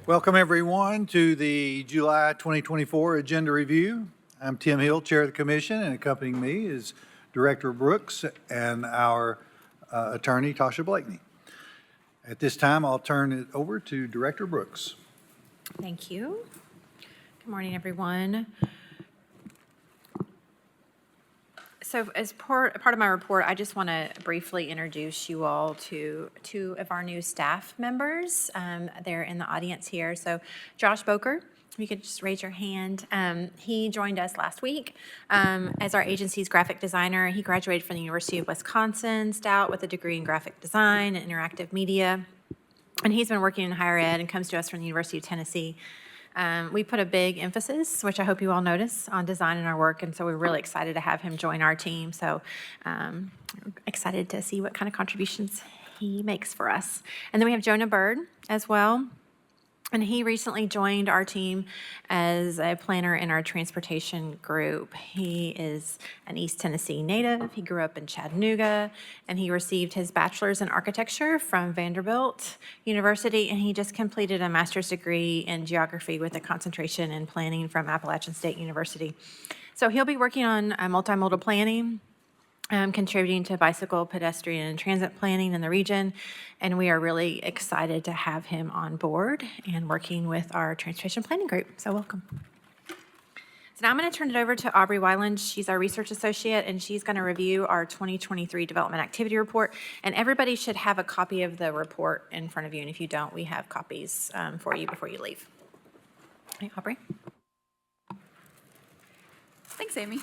Welcome, everyone, to the July 2024 Agenda Review. I'm Tim Hill, Chair of the Commission, and accompanying me is Director Brooks and our Attorney, Tasha Blakeney. At this time, I'll turn it over to Director Brooks. Thank you. Good morning, everyone. So as part of my report, I just want to briefly introduce you all to two of our new staff members. They're in the audience here. So Josh Boker, if you could just raise your hand. He joined us last week as our agency's graphic designer. He graduated from the University of Wisconsin, Stout, with a degree in graphic design and interactive media. And he's been working in higher ed and comes to us from the University of Tennessee. We put a big emphasis, which I hope you all notice, on design in our work, and so we're really excited to have him join our team. So excited to see what kind of contributions he makes for us. And then we have Jonah Bird as well. And he recently joined our team as a planner in our transportation group. He is an East Tennessee native. He grew up in Chattanooga, and he received his bachelor's in architecture from Vanderbilt University, and he just completed a master's degree in geography with a concentration in planning from Appalachian State University. So he'll be working on multimodal planning, contributing to bicycle, pedestrian, and transit planning in the region. And we are really excited to have him on board and working with our transportation planning group. So welcome. So now I'm going to turn it over to Aubrey Weiland. She's our research associate, and she's going to review our 2023 development activity report. And everybody should have a copy of the report in front of you. And if you don't, we have copies for you before you leave. Hey, Aubrey. Thanks, Amy.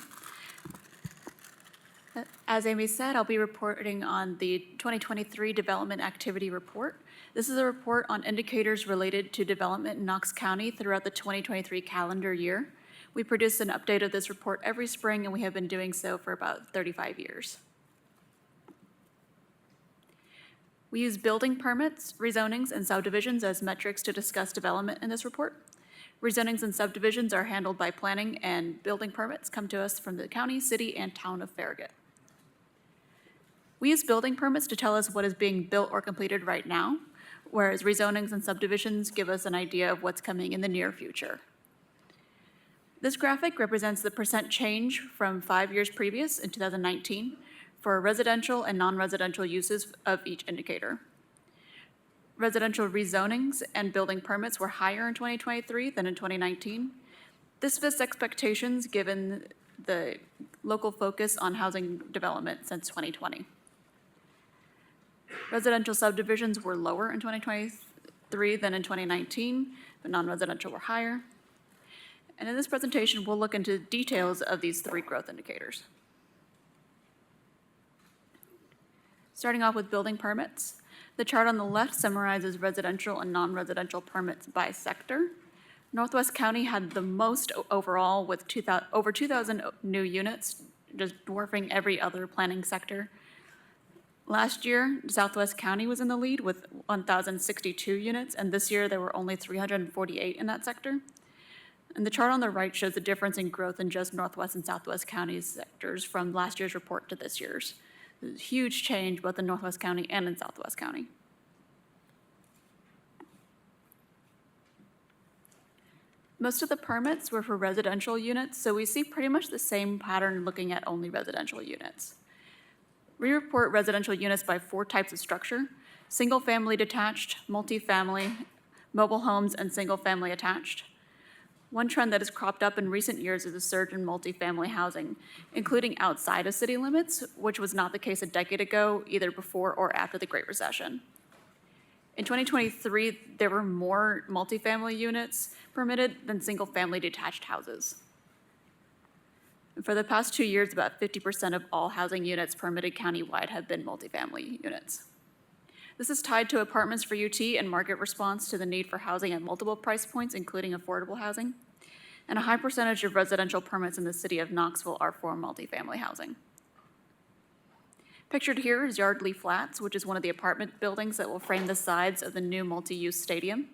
As Amy said, I'll be reporting on the 2023 Development Activity Report. This is a report on indicators related to development in Knox County throughout the 2023 calendar year. We produce an update of this report every spring, and we have been doing so for about 35 years. We use building permits, rezonings, and subdivisions as metrics to discuss development in this report. Rezonings and subdivisions are handled by planning, and building permits come to us from the county, city, and town of Farragut. We use building permits to tell us what is being built or completed right now, whereas rezonings and subdivisions give us an idea of what's coming in the near future. This graphic represents the percent change from 5 years previous in 2019 for residential and non-residential uses of each indicator. Residential rezonings and building permits were higher in 2023 than in 2019. This fits expectations given the local focus on housing development since 2020. Residential subdivisions were lower in 2023 than in 2019, but non-residential were higher. And in this presentation, we'll look into details of these three growth indicators. Starting off with building permits, the chart on the left summarizes residential and non-residential permits by sector. Northwest County had the most overall with over 2,000 new units, just dwarfing every other planning sector. Last year, Southwest County was in the lead with 1,062 units, and this year there were only 348 in that sector. And the chart on the right shows the difference in growth in just Northwest and Southwest County's sectors from last year's report to this year's. There's a huge change both in Northwest County and in Southwest County. Most of the permits were for residential units, so we see pretty much the same pattern looking at only residential units. We report residential units by 4 types of structure: single-family detached, multifamily, mobile homes, and single-family attached. One trend that has cropped up in recent years is a surge in multifamily housing, including outside of city limits, which was not the case a decade ago, either before or after the Great Recession. In 2023, there were more multifamily units permitted than single-family detached houses. For the past 2 years, about 50% of all housing units permitted countywide have been multifamily units. This is tied to apartments for UT and market response to the need for housing at multiple price points, including affordable housing. And a high percentage of residential permits in the city of Knoxville are for multifamily housing. Pictured here is Yardley Flats, which is one of the apartment buildings that will frame the sides of the new multi-use stadium.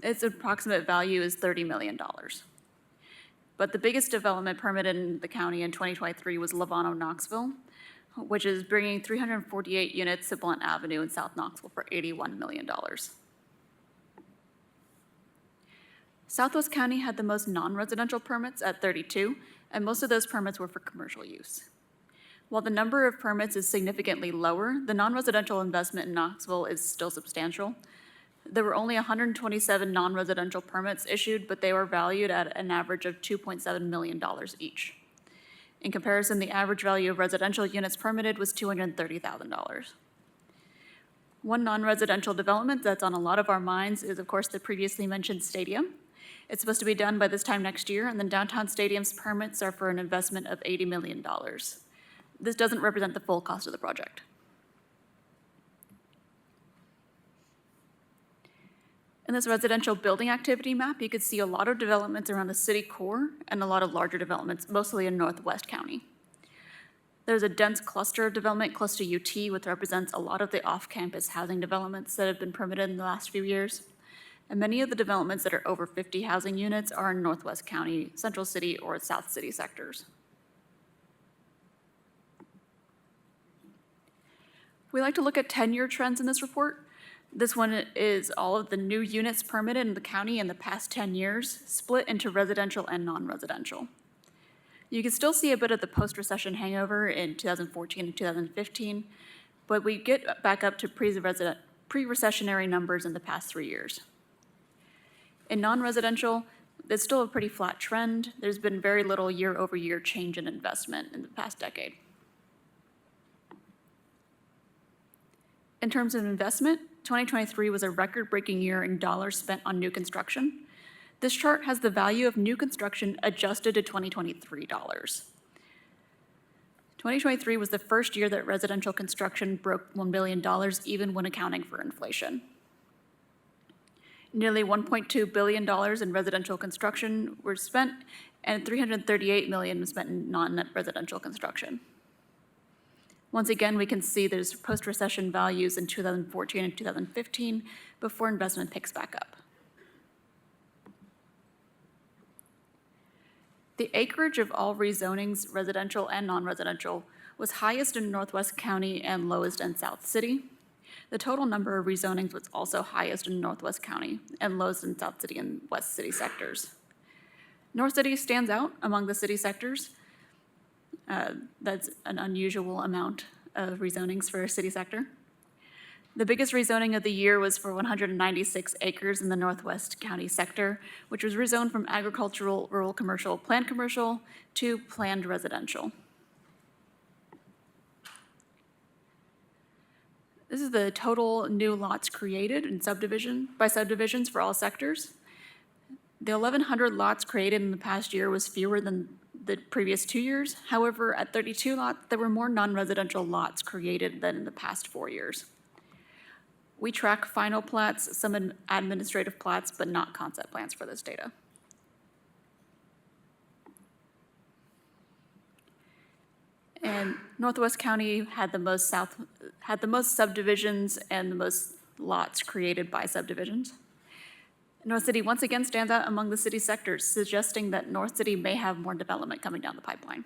Its approximate value is $30 million. But the biggest development permitted in the county in 2023 was Levano, Knoxville. which is bringing 348 units to Blunt Avenue in South Knoxville for $81 million. Southwest County had the most non-residential permits at 32, and most of those permits were for commercial use. While the number of permits is significantly lower, the non-residential investment in Knoxville is still substantial. There were only 127 non-residential permits issued, but they were valued at an average of $2.7 million each. In comparison, the average value of residential units permitted was $230,000. One non-residential development that's on a lot of our minds is, of course, the previously mentioned stadium. It's supposed to be done by this time next year, and the downtown stadium's permits are for an investment of $80 million. This doesn't represent the full cost of the project. In this residential building activity map, you could see a lot of developments around the city core and a lot of larger developments, mostly in Northwest County. There's a dense cluster of development close to UT, which represents a lot of the off-campus housing developments that have been permitted in the last few years. And many of the developments that are over 50 housing units are in Northwest County, Central City, or South City sectors. We like to look at 10-year trends in this report. This one is all of the new units permitted in the county in the past 10 years, split into residential and non-residential. You can still see a bit of the post-recession hangover in 2014 and 2015, but we get back up to pre-recessionary numbers in the past 3 years. In non-residential, there's still a pretty flat trend. There's been very little year-over-year change in investment in the past decade. In terms of investment, 2023 was a record-breaking year in dollars spent on new construction. This chart has the value of new construction adjusted to 2023 dollars. 2023 was the first year that residential construction broke $1 billion, even when accounting for inflation. Nearly $1.2 billion in residential construction were spent, and $338 million was spent in non-residential construction. Once again, we can see there's post-recession values in 2014 and 2015 before investment picks back up. The acreage of all rezonings, residential and non-residential, was highest in Northwest County and lowest in South City. The total number of rezonings was also highest in Northwest County and lowest in South City and West City sectors. North City stands out among the city sectors. That's an unusual amount of rezonings for a city sector. The biggest rezoning of the year was for 196 acres in the Northwest County sector, which was rezoned from agricultural, rural commercial, planned commercial to planned residential. This is the total new lots created in subdivisions for all sectors. The 1,100 lots created in the past year was fewer than the previous 2 years. However, at 32 lots, there were more non-residential lots created than in the past 4 years. We track final plats, some administrative plats, but not concept plans for this data. And Northwest County had the most subdivisions and the most lots created by subdivisions. North City once again stands out among the city sectors, suggesting that North City may have more development coming down the pipeline.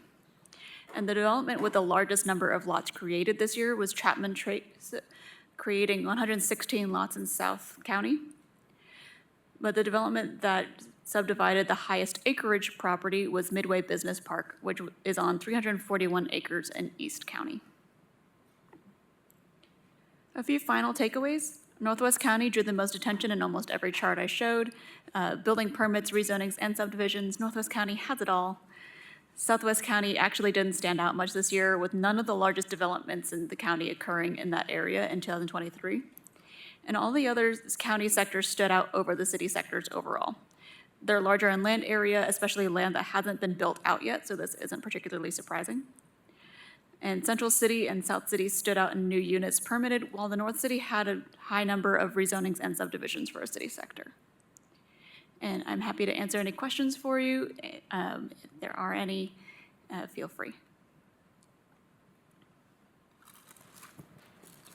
And the development with the largest number of lots created this year was Chapman Trace, creating 116 lots in South County. But the development that subdivided the highest acreage property was Midway Business Park, which is on 341 acres in East County. A few final takeaways. Northwest County drew the most attention in almost every chart I showed. Building permits, rezonings, and subdivisions, Northwest County has it all. Southwest County actually didn't stand out much this year, with none of the largest developments in the county occurring in that area in 2023. And all the other county sectors stood out over the city sectors overall. They're larger in land area, especially land that hasn't been built out yet, so this isn't particularly surprising. And Central City and South City stood out in new units permitted, while the North City had a high number of rezonings and subdivisions for a city sector. And I'm happy to answer any questions for you. If there are any, feel free.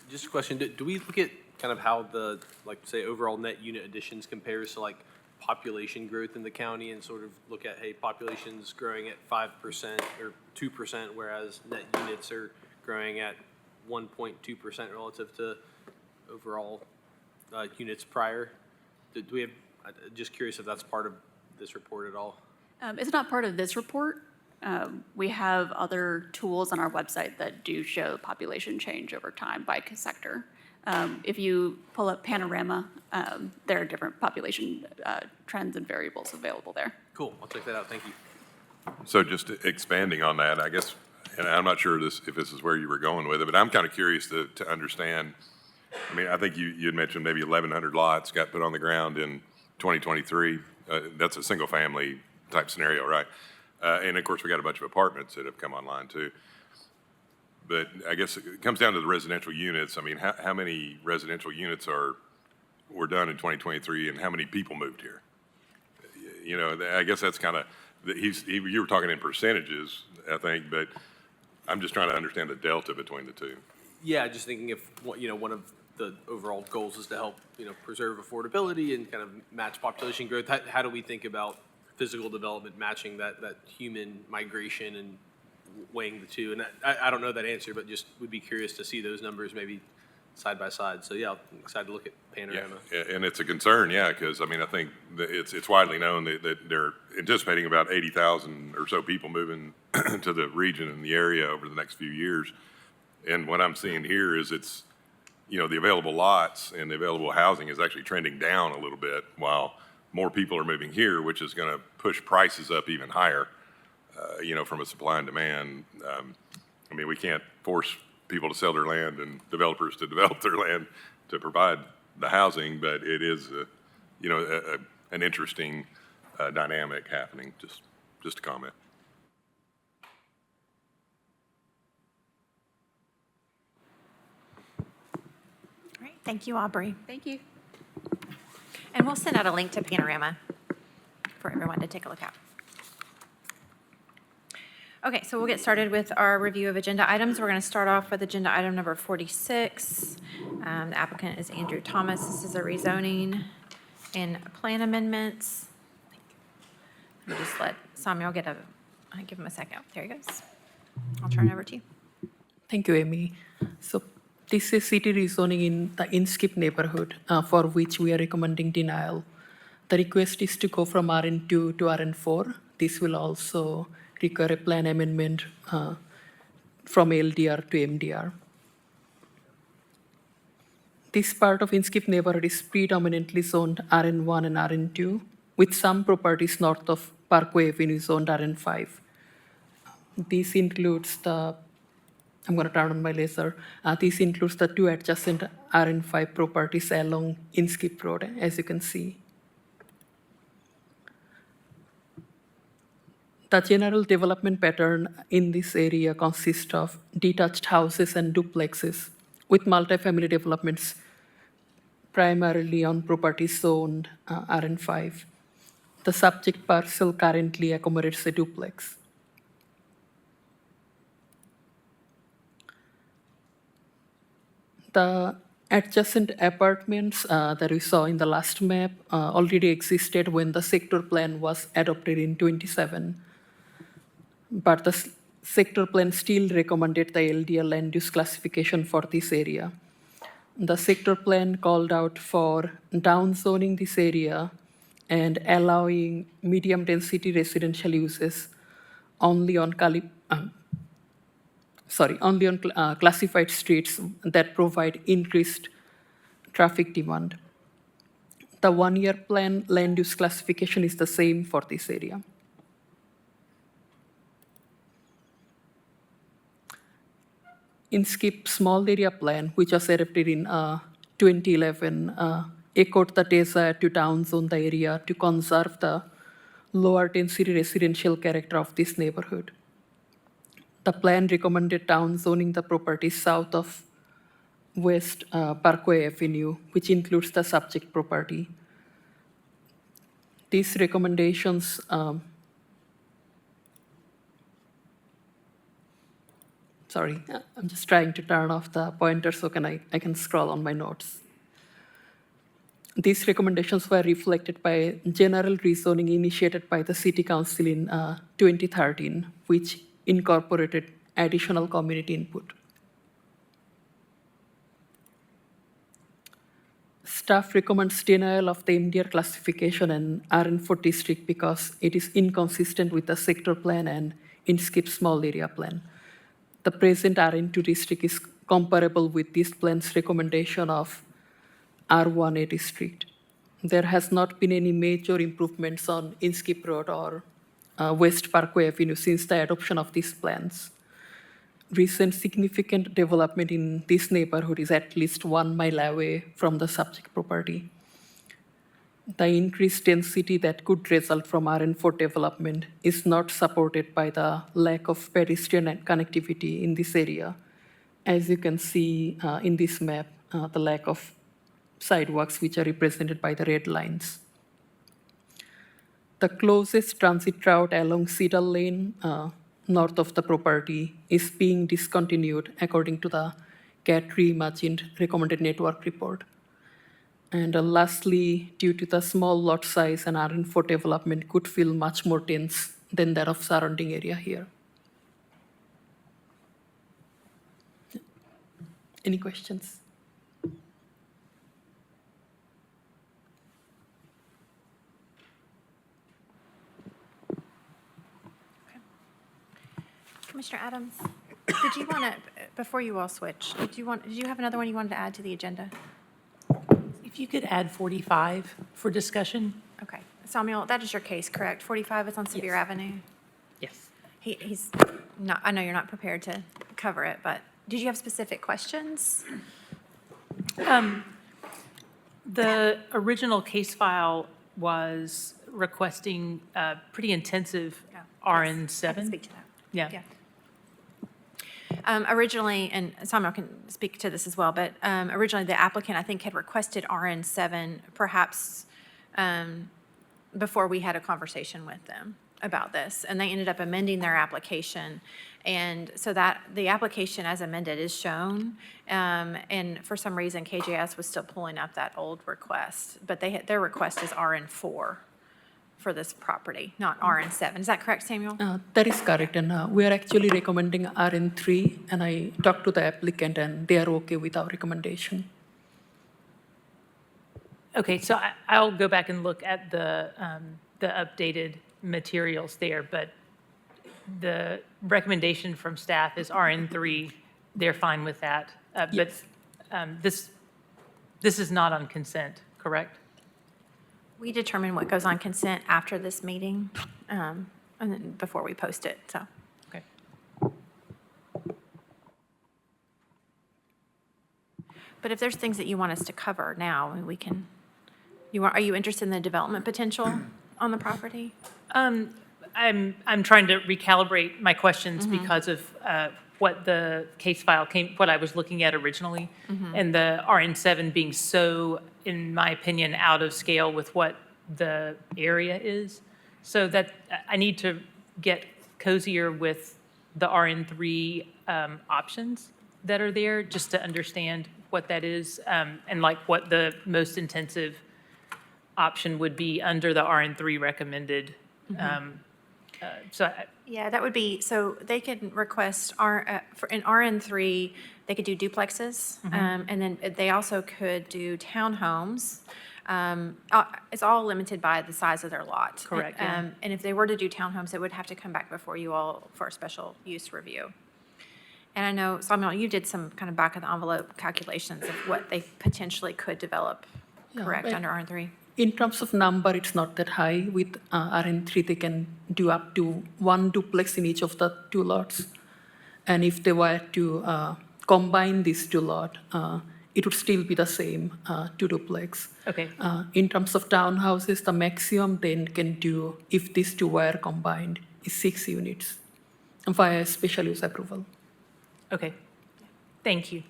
Just a question, do we look at kind of how the, like, say, overall net unit additions compares to, like, population growth in the county and sort of look at, hey, population's growing at 5% or 2%, whereas net units are growing at 1.2% relative to overall units prior. Do we have, just curious if that's part of this report at all? It's not part of this report. We have other tools on our website that do show population change over time by sector. If you pull up Panorama, there are different population trends and variables available there. Cool, I'll check that out, thank you. So just expanding on that, I guess, and I'm not sure if this is where you were going with it, but I'm kind of curious to understand. I mean, I think you had mentioned maybe 1,100 lots got put on the ground in 2023. That's a single-family type scenario, right? And of course, we got a bunch of apartments that have come online too. But I guess it comes down to the residential units. I mean, how many residential units were done in 2023, and how many people moved here? You know, I guess that's kind of, you were talking in percentages, I think, but I'm just trying to understand the delta between the two. Yeah, just thinking if, one of the overall goals is to help, preserve affordability and kind of match population growth, how do we think about physical development matching that human migration and weighing the two? And I don't know that answer, but just would be curious to see those numbers maybe side by side. So yeah, I'm excited to look at Panorama. Yeah, and it's a concern, yeah, because I mean, I think that it's widely known that they're anticipating about 80,000 or so people moving to the region and the area over the next few years. And what I'm seeing here is it's, the available lots and the available housing is actually trending down a little bit while more people are moving here, which is going to push prices up even higher, from a supply and demand. I mean, we can't force people to sell their land and developers to develop their land to provide the housing, but it is, an interesting dynamic happening. Just a comment. All right, thank you, Aubrey. Thank you. And we'll send out a link to Panorama for everyone to take a look at. Okay, so we'll get started with our review of agenda items. We're going to start off with agenda item number 46. The applicant is Andrew Thomas. This is a rezoning and plan amendments. We'll just let Samuel give him a second. There he goes. I'll turn it over to you. Thank you, Amy. So this is city rezoning in the Inskip neighborhood, for which we are recommending denial. The request is to go from RN2 to RN4. This will also require a plan amendment from LDR to MDR. This part of Inskip neighborhood is predominantly zoned RN1 and RN2, with some properties north of Parkway Avenue zoned RN5. This includes the, I'm going to turn on my laser. This includes the two adjacent RN5 properties along Inskip Road, as you can see. The general development pattern in this area consists of detached houses and duplexes, with multifamily developments primarily on properties zoned RN5. The subject parcel currently accommodates a duplex. The adjacent apartments that we saw in the last map already existed when the sector plan was adopted in 2017. But the sector plan still recommended the LDR land use classification for this area. The sector plan called out for downzoning this area and allowing medium density residential uses only on classified streets that provide increased traffic demand. The one-year plan land use classification is the same for this area. Inskip small area plan, which was adopted in 2011, echoed the desire to downzone the area to conserve the lower density residential character of this neighborhood. The plan recommended downzoning the property south of West Parkway Avenue, which includes the subject property. These recommendations sorry, I'm just trying to turn off the pointer so I can scroll on my notes. These recommendations were reflected by general rezoning initiated by the City Council in 2013, which incorporated additional community input. Staff recommends denial of the MDR classification in RN4 district because it is inconsistent with the sector plan and INSCIP small area plan. The present RN2 district is comparable with this plan's recommendation of R1A district. There has not been any major improvements on INSCIP Road or West Parkway Avenue since the adoption of these plans. Recent significant development in this neighborhood is at least 1 mile away from the subject property. The increased density that could result from RN4 development is not supported by the lack of pedestrian connectivity in this area. As you can see in this map, the lack of sidewalks, which are represented by the red lines. The closest transit route along Cedar Lane, north of the property, is being discontinued according to the CAT reimagined recommended network report. And lastly, due to the small lot size, and RN4 development could feel much more dense than that of surrounding area here. Any questions? Commissioner Adams, did you want to, before you all switch, did you have another one you wanted to add to the agenda? If you could add 45 for discussion? Okay. Samuel, that is your case, correct? 45 is on Sevier Avenue? Yes. He's not, I know you're not prepared to cover it, but did you have specific questions? The original case file was requesting pretty intensive Yeah. RN7. I can speak to that. Yeah. Originally, and Samuel can speak to this as well, but originally the applicant, I think, had requested RN7 perhaps before we had a conversation with them about this, and they ended up amending their application. And so that, the application as amended is shown, and for some reason KJS was still pulling up that old request, but their request is RN4 for this property, not RN7. Is that correct, Samuel? That is correct, and we are actually recommending RN3, and I talked to the applicant, and they are okay with our recommendation. Okay, so I'll go back and look at the updated materials there, but the recommendation from staff is RN3. They're fine with that. Yes. But this is not on consent, correct? We determine what goes on consent after this meeting, and then before we post it, so. Okay. But if there's things that you want us to cover now, we can, are you interested in the development potential on the property? I'm trying to recalibrate my questions because of what the case file what I was looking at originally, and the RN7 being so, in my opinion, out of scale with what the area is. So that I need to get cozier with the RN3 options that are there, just to understand what that is, and like what the most intensive option would be under the RN3 recommended. Yeah, that would be, so they can request, in RN3, they could do duplexes, and then they also could do townhomes. It's all limited by the size of their lot. Correct, yeah. And if they were to do townhomes, it would have to come back before you all for a special use review. And I know, Samuel, you did some kind of back-of-the-envelope calculations of what they potentially could develop, Yeah, correct, but- under RN3? In terms of number, it's not that high. With RN3, they can do up to 1 duplex in each of the 2 lots. And if they were to combine these 2 lots, it would still be the same 2 duplex. Okay. In terms of townhouses, the maximum they can do, if these 2 were combined, is 6 units via special use approval. Okay. Thank you.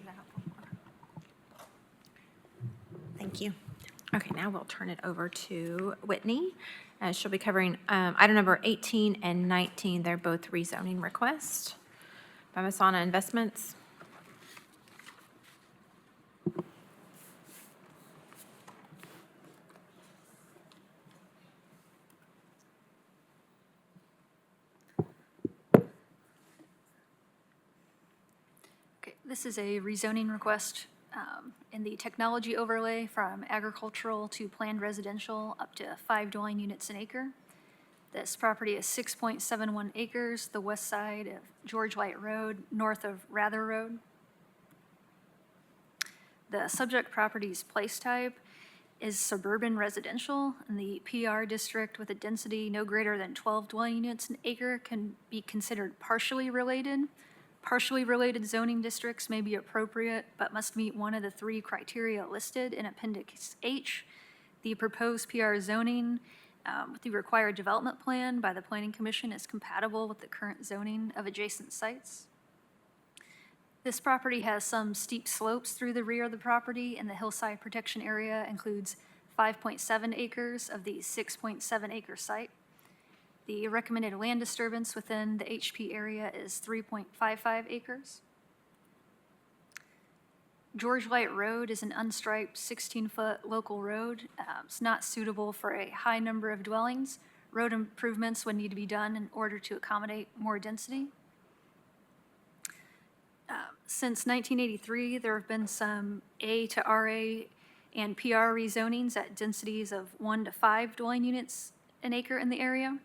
Thank you. Okay, now we'll turn it over to Whitney. She'll be covering item number 18 and 19. They're both rezoning requests by Masana Investments. Okay, this is a rezoning request in and the technology overlay from agricultural to planned residential up to 5 dwelling units an acre. This property is 6.71 acres, the west side of George White Road, north of Rather Road. The subject property's place type is suburban residential, and the PR district with a density no greater than 12 dwelling units an acre can be considered partially related. Partially related zoning districts may be appropriate, but must meet one of the 3 criteria listed in Appendix H. The proposed PR zoning with the required development plan by the Planning Commission is compatible with the current zoning of adjacent sites. This property has some steep slopes through the rear of the property, and the hillside protection area includes 5.7 acres of the 6.7 acre site. The recommended land disturbance within the HP area is 3.55 acres. George White Road is an unstriped 16-foot local road. It's not suitable for a high number of dwellings. Road improvements would need to be done in order to accommodate more density. Since 1983, there have been some A to RA and PR rezonings at densities of 1 to 5 dwelling units an acre in the area.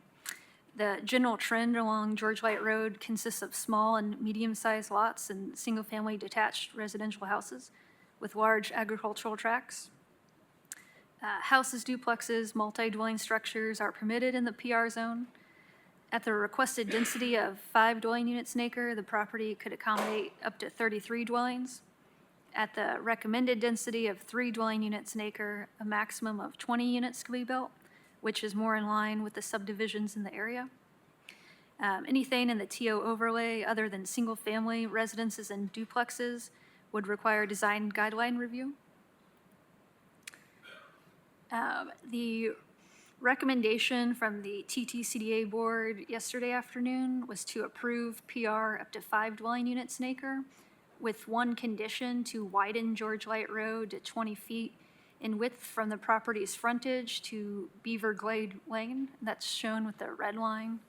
The general trend along George White Road consists of small and medium-sized lots and single-family detached residential houses with large agricultural tracts. Houses, duplexes, multi-dwelling structures are permitted in the PR zone. At the requested density of 5 dwelling units an acre, the property could accommodate up to 33 dwellings. At the recommended density of 3 dwelling units an acre, a maximum of 20 units can be built, which is more in line with the subdivisions in the area. Anything in the TO overlay other than single-family residences and duplexes would require design guideline review. The recommendation from the TTCDA board yesterday afternoon was to approve PR up to 5 dwelling units an acre with one condition to widen George White Road to 20 feet in width from the property's frontage to Beaver Glade Lane. That's shown with the red line.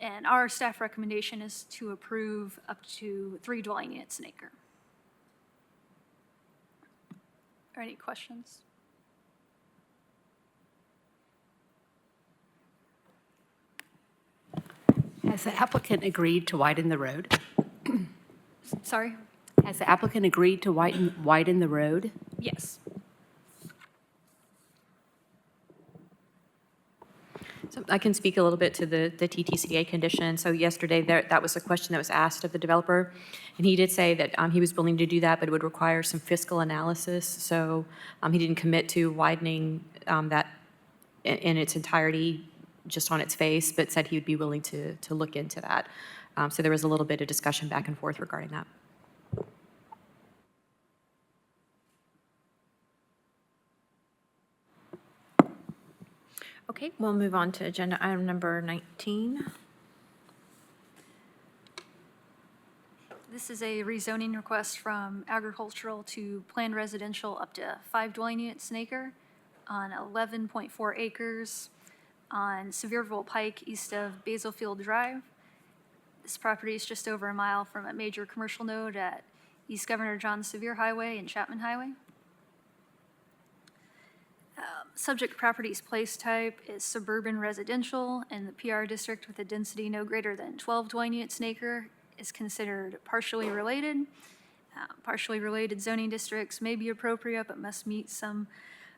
And our staff recommendation is to approve up to 3 dwelling units an acre. Are any questions? Has the applicant agreed to widen the road? Sorry? Has the applicant agreed to widen the road? Yes. So I can speak a little bit to the TTCA condition. So yesterday, that was a question that was asked of the developer, and he did say that he was willing to do that, but it would require some fiscal analysis. So he didn't commit to widening that in its entirety, just on its face, but said he would be willing to look into that. So there was a little bit of discussion back and forth regarding that. Okay, we'll move on to agenda item number 19. This is a rezoning request from agricultural to planned residential up to 5 dwelling units an acre on 11.4 acres on Sevierville Pike east of Basilfield Drive. This property is just over a mile from a major commercial node at East Governor John Sevier Highway and Chapman Highway. Subject property's place type is suburban residential, and the PR district with a density no greater than 12 dwelling units an acre is considered partially related. Partially related zoning districts may be appropriate, but must meet some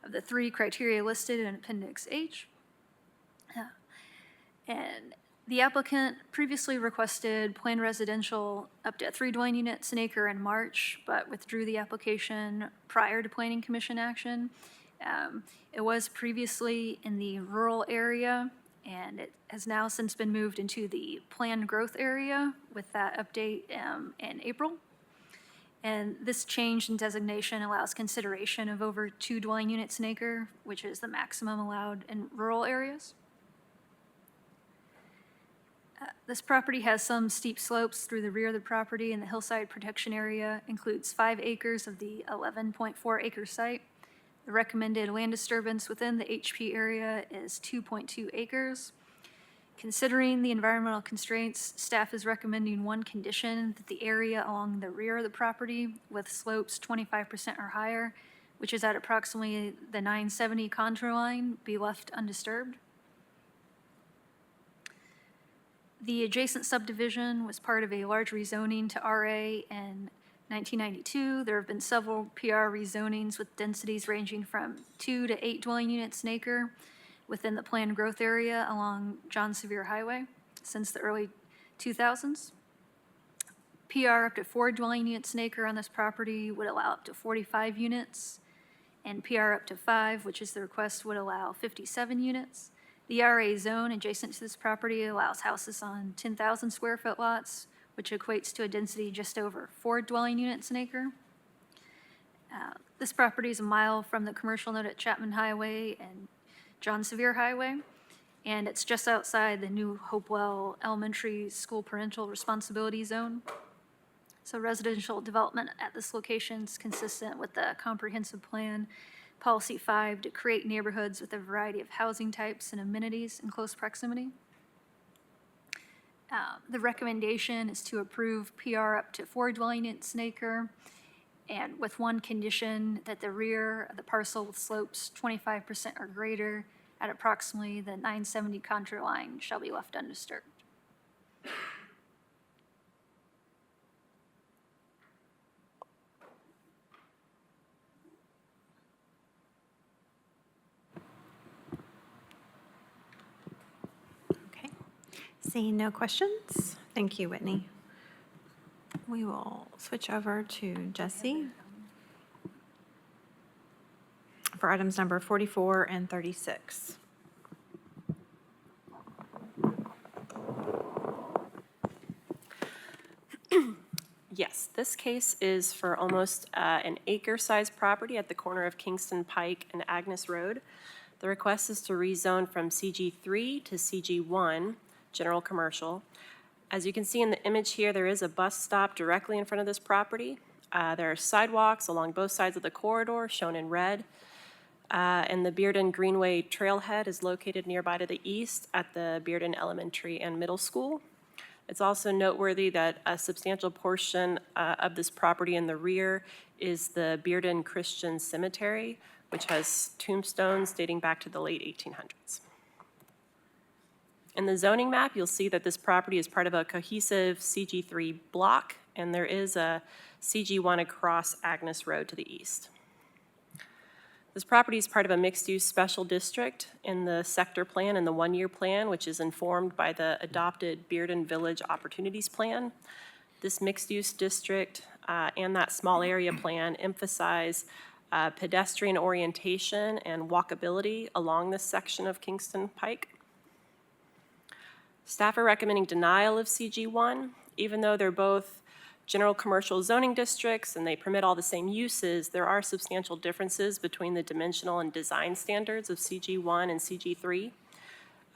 of the 3 criteria listed in Appendix H. And the applicant previously requested planned residential up to 3 dwelling units an acre in March, but withdrew the application prior to Planning Commission action. It was previously in the rural area, and it has now since been moved into the planned growth area with that update in April. And this change in designation allows consideration of over 2 dwelling units an acre, which is the maximum allowed in rural areas. This property has some steep slopes through the rear of the property, and the hillside protection area includes 5 acres of the 11.4 acre site. The recommended land disturbance within the HP area is 2.2 acres. Considering the environmental constraints, staff is recommending one condition, that the area along the rear of the property with slopes 25% or higher, which is at approximately the 970 contour line, be left undisturbed. The adjacent subdivision was part of a large rezoning to RA in 1992. There have been several PR rezonings with densities ranging from 2 to 8 dwelling units an acre within the planned growth area along John Sevier Highway since the early 2000s. PR up to 4 dwelling units an acre on this property would allow up to 45 units, and PR up to 5, which is the request, would allow 57 units. The RA zone adjacent to this property allows houses on 10,000 square foot lots, which equates to a density just over 4 dwelling units an acre. This property is a mile from the commercial node at Chapman Highway and John Sevier Highway, and it's just outside the new Hopewell Elementary School Parental Responsibility Zone. So residential development at this location is consistent with the comprehensive plan Policy 5 to create neighborhoods with a variety of housing types and amenities in close proximity. The recommendation is to approve PR up to 4 dwelling units an acre, and with one condition, that the rear of the parcel with slopes 25% or greater at approximately the 970 contour line shall be left undisturbed. Okay. Seeing no questions, thank you, Whitney. We will switch over to Jesse for items number 44 and 36. Yes, this case is for almost an acre-sized property at the corner of Kingston Pike and Agnes Road. The request is to rezone from CG3 to CG1, general commercial. As you can see in the image here, there is a bus stop directly in front of this property. There are sidewalks along both sides of the corridor, shown in red. And the Bearden Greenway Trailhead is located nearby to the east at the Bearden Elementary and Middle School. It's also noteworthy that a substantial portion of this property in the rear is the Bearden Christian Cemetery, which has tombstones dating back to the late 1800s. In the zoning map, you'll see that this property is part of a cohesive CG3 block, and there is a CG1 across Agnes Road to the east. This property is part of a mixed-use special district in the sector plan and the one-year plan, which is informed by the adopted Bearden Village Opportunities Plan. This mixed-use district and that small area plan emphasize pedestrian orientation and walkability along this section of Kingston Pike. Staff are recommending denial of CG1, even though they're both general commercial zoning districts and they permit all the same uses. There are substantial differences between the dimensional and design standards of CG1 and CG3.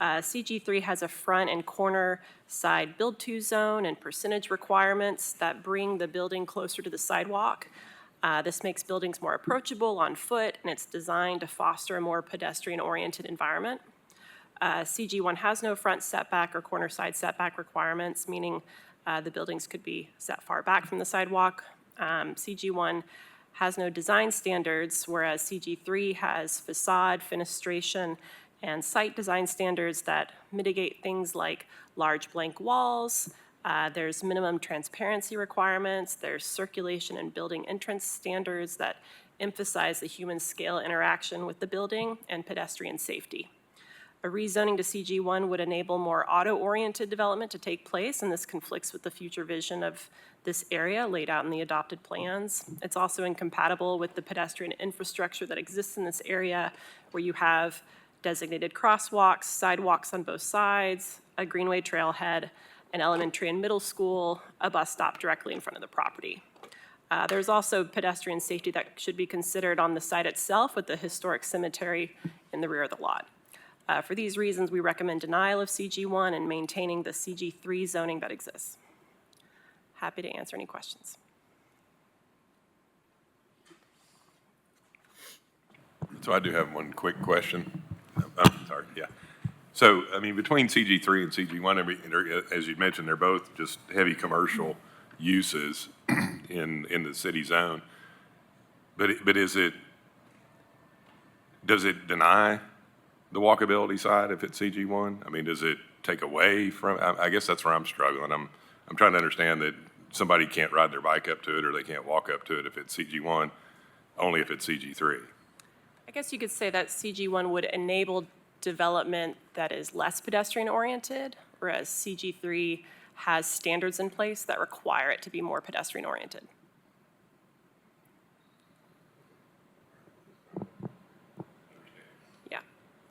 CG3 has a front and corner side build-to zone and percentage requirements that bring the building closer to the sidewalk. This makes buildings more approachable on foot, and it's designed to foster a more pedestrian-oriented environment. CG1 has no front setback or corner side setback requirements, meaning the buildings could be set far back from the sidewalk. CG1 has no design standards, whereas CG3 has facade, fenestration, and site design standards that mitigate things like large blank walls. There's minimum transparency requirements. There's circulation and building entrance standards that emphasize the human scale interaction with the building and pedestrian safety. A rezoning to CG1 would enable more auto-oriented development to take place, and this conflicts with the future vision of this area laid out in the adopted plans. It's also incompatible with the pedestrian infrastructure that exists in this area, where you have designated crosswalks, sidewalks on both sides, a greenway trailhead, an elementary and middle school, a bus stop directly in front of the property. There's also pedestrian safety that should be considered on the site itself with the historic cemetery in the rear of the lot. For these reasons, we recommend denial of CG1 and maintaining the CG3 zoning that exists. Happy to answer any questions. So I do have one quick question. I'm sorry, yeah. So, I mean, between CG3 and CG1, I mean, as you mentioned, they're both just heavy commercial uses in the city zone. But does it deny the walkability side if it's CG1? I mean, does it take away from, I guess that's where I'm struggling. I'm trying to understand that somebody can't ride their bike up to it or they can't walk up to it if it's CG1, only if it's CG3. I guess you could say that CG1 would enable development that is less pedestrian-oriented, whereas CG3 has standards in place that require it to be more pedestrian-oriented. Yeah.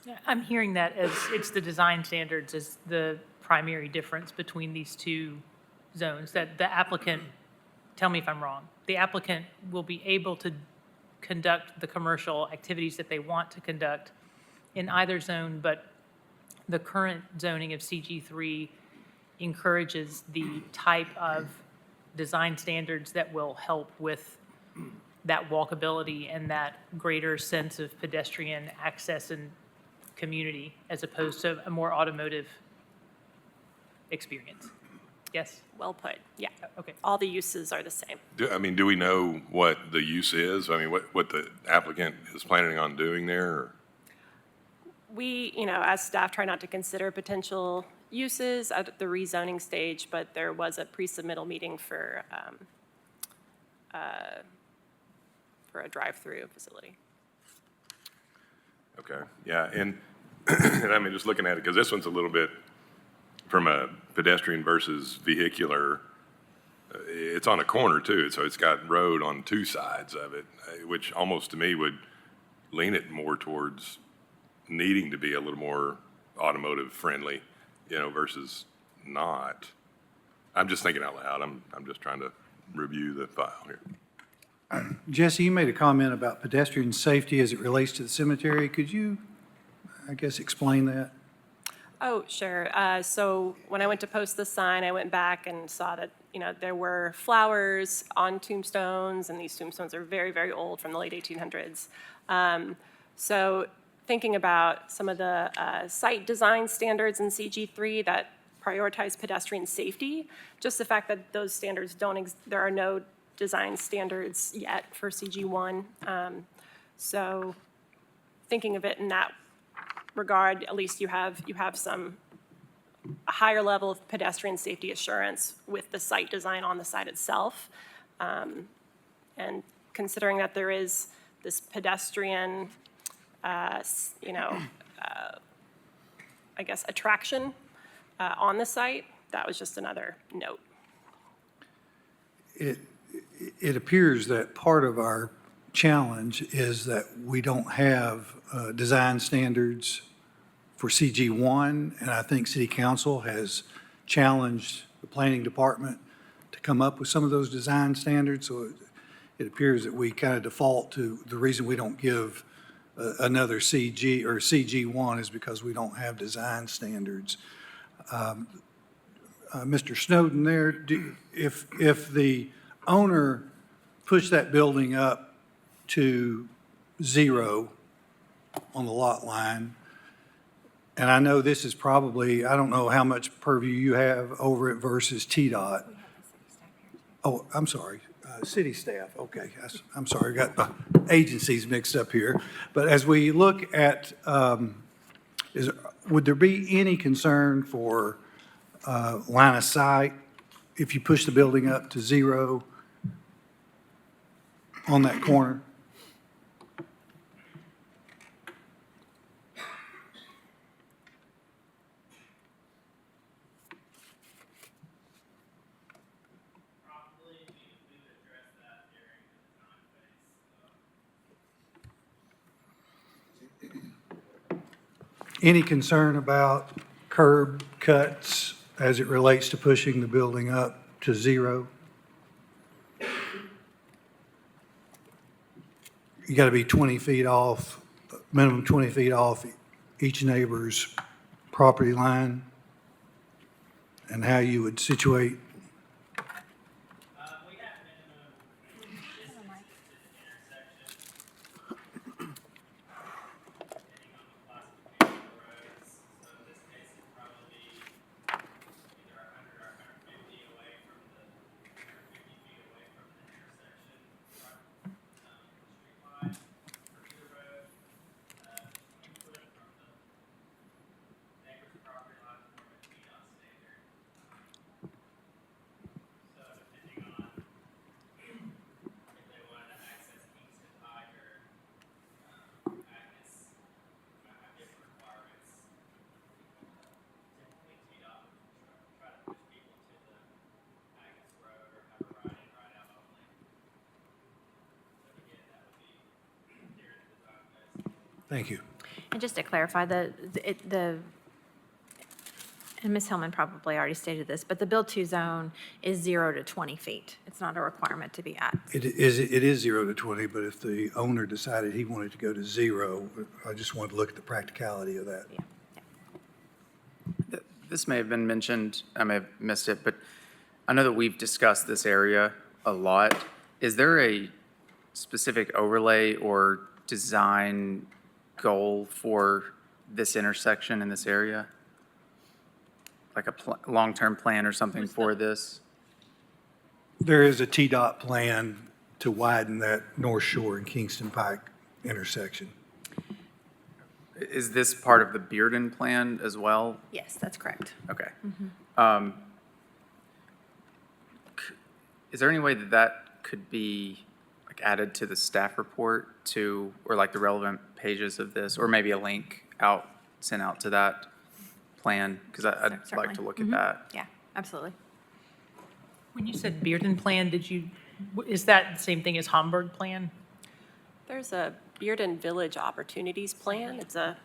Yeah, I'm hearing that as it's the design standards as the primary difference between these two zones, that the applicant, tell me if I'm wrong, the applicant will be able to conduct the commercial activities that they want to conduct in either zone, but the current zoning of CG3 encourages the type of design standards that will help with that walkability and that greater sense of pedestrian access and community as opposed to a more automotive experience. Yes? Well put, yeah. Okay. All the uses are the same. Do we know what the use is? I mean, what the applicant is planning on doing there? Or? We, as staff, try not to consider potential uses at the rezoning stage, but there was a pre-submittal meeting for a drive-through facility. Okay, yeah, and I mean, just looking at it, because this one's a little bit from a pedestrian versus vehicular, it's on a corner too, so it's got road on two sides of it, which almost to me would lean it more towards needing to be a little more automotive friendly, versus not. I'm just thinking out loud. I'm just trying to review the file here. Jesse, you made a comment about pedestrian safety as it relates to the cemetery. Could you, I guess, explain that? Oh, sure. So when I went to post the sign, I went back and saw that, there were flowers on tombstones, and these tombstones are very, very old, from the late 1800s. So thinking about some of the site design standards in CG3 that prioritize pedestrian safety, just the fact that those standards there are no design standards yet for CG1. So thinking of it in that regard, at least you have a higher level of pedestrian safety assurance with the site design on the site itself. And considering that there is this pedestrian, I guess, attraction on the site, that was just another note. It appears that part of our challenge is that we don't have design standards for CG1, and I think City Council has challenged the planning department to come up with some of those design standards, so it appears that we kind of default to the reason we don't give another CG or CG1 is because we don't have design standards. Mr. Snowden there, if the owner pushed that building up to 0 on the lot line, and I know this is probably, I don't know how much purview you have over it versus TDOT. Oh, I'm sorry, city staff, okay. I'm sorry, I got the agencies mixed up here. But as we look at, would there be any concern for line of sight if you push the building up to 0 on that corner? Any concern about curb cuts as it relates to pushing the building up to 0? You got to be 20 feet off, minimum 20 feet off each neighbor's property line, and how you would situate. Thank you. And just to clarify, and Ms. Hillman probably already stated this, but the build-to zone is 0 to 20 feet. It's not a requirement to be at. It is 0 to 20, but if the owner decided he wanted to go to 0, I just wanted to look at the practicality of that. This may have been mentioned, I may have missed it, but I know that we've discussed this area a lot. Is there a specific overlay or design goal for this intersection in this area? Like a long-term plan or something for this? There is a TDOT plan to widen that North Shore and Kingston Pike intersection. Is this part of the Bearden plan as well? Yes, that's correct. Okay. Is there any way that that could be like added to the staff report to, or like the relevant pages of this, or maybe a link sent out to that plan? Because I'd like Certainly. to look at that. Yeah, absolutely. When you said Bearden Plan, is that the same thing as Homburg Plan? There's a Bearden Village Opportunities Plan. It's a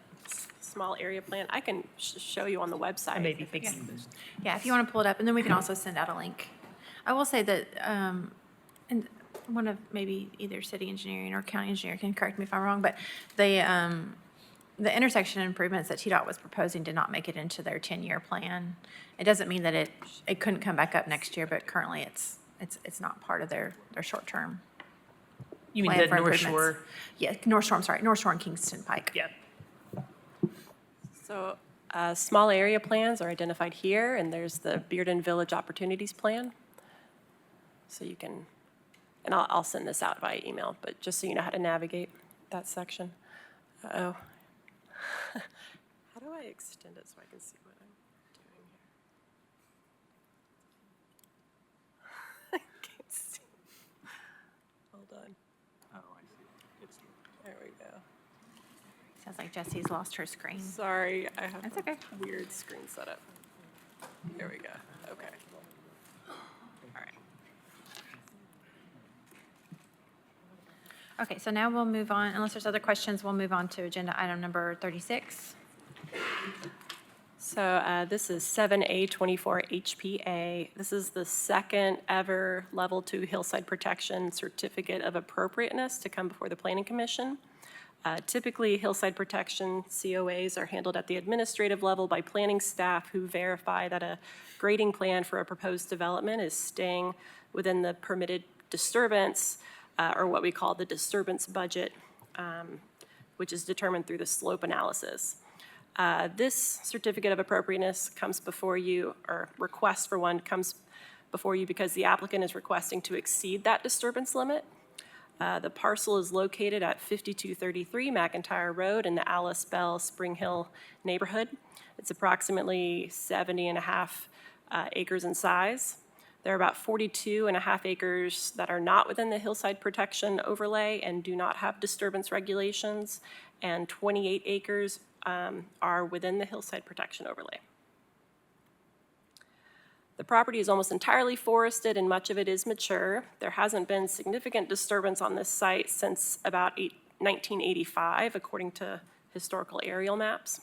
small area plan. I can show you on the website. I may be fixing this. Yeah, if you want to pull it up, and then we can also send out a link. I will say that, and one of maybe either city engineering or county engineer can correct me if I'm wrong, but the intersection improvements that TDOT was proposing did not make it into their 10-year plan. It doesn't mean that it couldn't come back up next year, but currently it's not part of their short-term You mean plan the for North improvements. Shore? Yeah, North Shore, I'm sorry, North Shore and Kingston Pike. Yeah. So small area plans are identified here, and there's the Bearden Village Opportunities Plan. So you can, and I'll send this out via email, but just so you know how to navigate that section. Uh-oh. How do I extend it so I can see what I'm doing here? I can't see. Hold on. Oh, I see. There we go. Sounds like Jesse's lost her screen. Sorry, I have That's a okay. weird screen setup. There we go. Okay. All right. Okay, so now we'll move on, unless there's other questions, we'll move on to agenda item number 36. So this is 7A24 HPA. This is the second ever Level 2 Hillside Protection Certificate of Appropriateness to come before the Planning Commission. Typically, hillside protection COAs are handled at the administrative level by planning staff who verify that a grading plan for a proposed development is staying within the permitted disturbance, or what we call the disturbance budget, which is determined through the slope analysis. This certificate of appropriateness comes before you, or request for one comes before you because the applicant is requesting to exceed that disturbance limit. The parcel is located at 5233 McIntyre Road in the Alice Bell Spring Hill neighborhood. It's approximately 70.5 acres in size. There are about 42.5 acres that are not within the hillside protection overlay and do not have disturbance regulations, and 28 acres are within the hillside protection overlay. The property is almost entirely forested and much of it is mature. There hasn't been significant disturbance on this site since about 1985, according to historical aerial maps.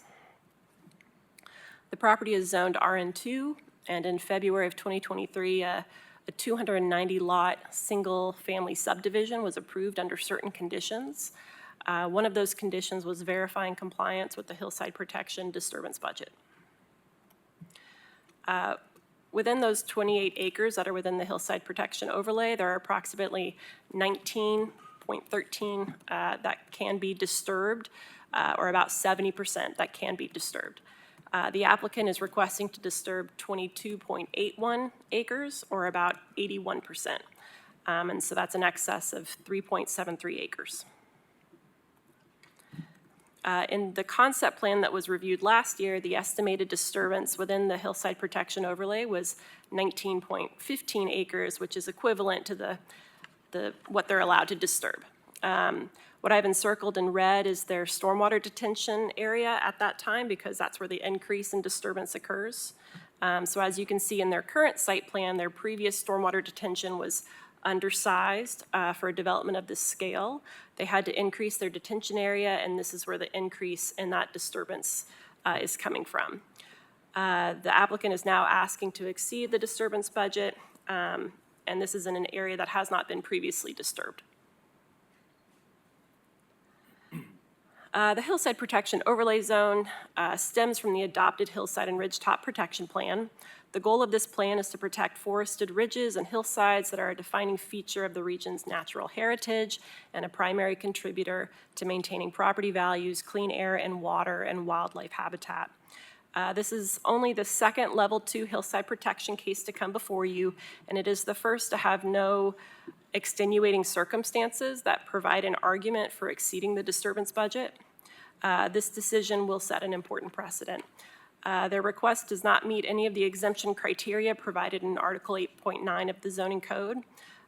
The property is zoned RN2, and in February of 2023, a 290-lot single-family subdivision was approved under certain conditions. One of those conditions was verifying compliance with the hillside protection disturbance budget. Within those 28 acres that are within the hillside protection overlay, there are approximately 19.13 that can be disturbed, or about 70% that can be disturbed. The applicant is requesting to disturb 22.81 acres, or about 81%. And so that's an excess of 3.73 acres. In the concept plan that was reviewed last year, the estimated disturbance within the hillside protection overlay was 19.15 acres, which is equivalent to what they're allowed to disturb. What I've encircled in red is their stormwater detention area at that time, because that's where the increase in disturbance occurs. So as you can see in their current site plan, their previous stormwater detention was undersized for a development of this scale. They had to increase their detention area, and this is where the increase in that disturbance is coming from. The applicant is now asking to exceed the disturbance budget, and this is in an area that has not been previously disturbed. The Hillside Protection Overlay Zone stems from the adopted Hillside and Ridgetop Protection Plan. The goal of this plan is to protect forested ridges and hillsides that are a defining feature of the region's natural heritage and a primary contributor to maintaining property values, clean air and water, and wildlife habitat. This is only the second Level 2 hillside protection case to come before you, and it is the first to have no extenuating circumstances that provide an argument for exceeding the disturbance budget. This decision will set an important precedent. Their request does not meet any of the exemption criteria provided in Article 8.9 of the zoning code.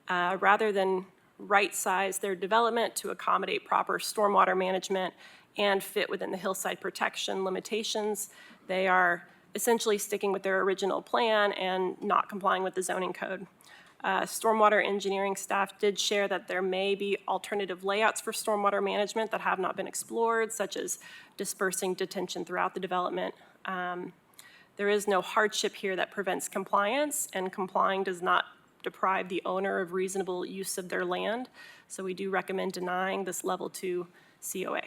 Rather than right-size their development to accommodate proper stormwater management and fit within the hillside protection limitations, they are essentially sticking with their original plan and not complying with the zoning code. Stormwater engineering staff did share that there may be alternative layouts for stormwater management that have not been explored, such as dispersing detention throughout the development. There is no hardship here that prevents compliance, and complying does not deprive the owner of reasonable use of their land. So we do recommend denying this Level 2 COA.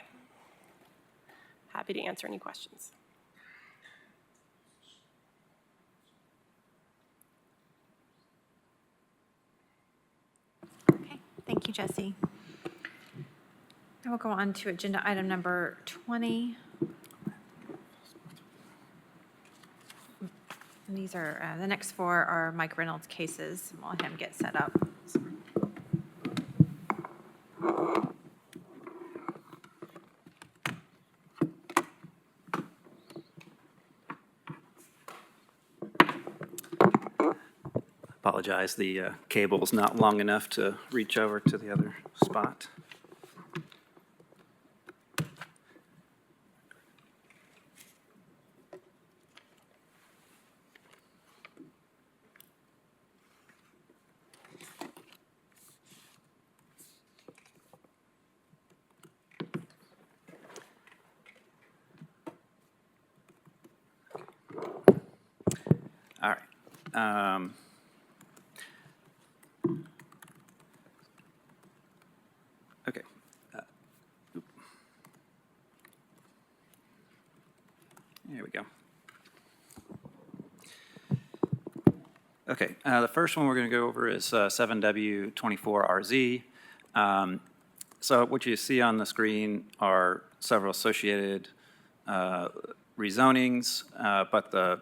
Happy to answer any questions. Okay, thank you, Jesse. Now we'll go on to agenda item number 20. And these are, the next four are Mike Reynolds cases. We'll let him get set up. Apologize, the cable's not long enough to reach over to the other spot. All right. Okay. There we go. Okay, the first one we're going to go over is 7W24RZ. So what you see on the screen are several associated rezonings, but the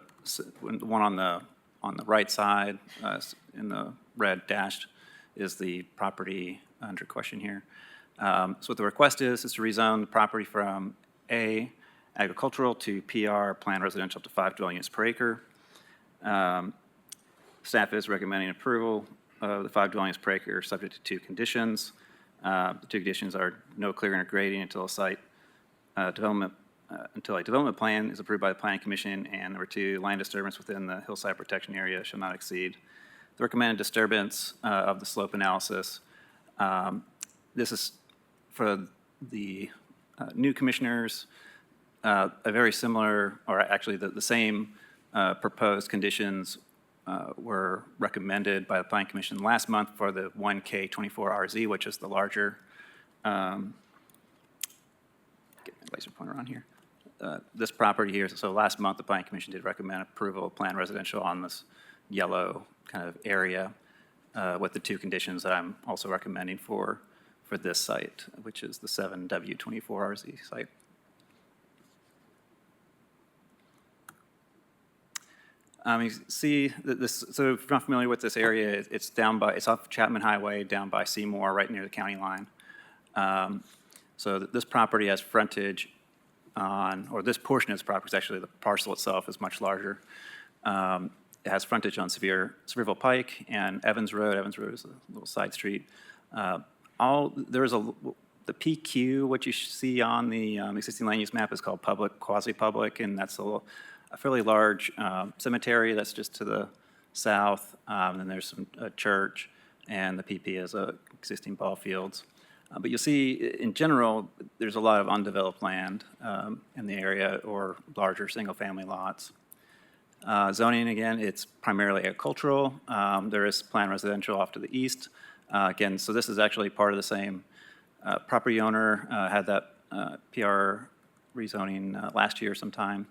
one on the right side in the red dashed is the property under question here. So what the request is to rezone the property from A, agricultural, to PR, planned residential, to 5 dwelling units per acre. Staff is recommending approval of the 5 dwelling units per acre, subject to 2 conditions. The 2 conditions are no clearing or grading until a site development until a development plan is approved by the Planning Commission, and number 2, land disturbance within the hillside protection area shall not exceed the recommended disturbance of the slope analysis. This is for the new commissioners, a very similar, or actually the same proposed conditions were recommended by the Planning Commission last month for the 1K24RZ, which is the larger, get my laser pointer on here. This property here, so last month the Planning Commission did recommend approval of planned residential on this yellow kind of area with the 2 conditions that I'm also recommending for this site, which is the 7W24RZ site. You see that this, so if you're not familiar with this area, it's off Chapman Highway, down by Seymour, right near the county line. So this property has frontage on, or this portion of this property is actually, the parcel itself is much larger. It has frontage on Sevierville Pike and Evans Road. Evans Road is a little side street. The PQ, what you see on the existing land use map is called public, quasi-public, and that's a fairly large cemetery that's just to the south. And then there's a church. and the PP is existing ball fields. But you'll see, in general, there's a lot of undeveloped land in the area or larger single-family lots. Zoning, again, it's primarily agricultural. There is planned residential off to the east. Again, so this is actually part of the same property owner, had that PR rezoning last year sometime.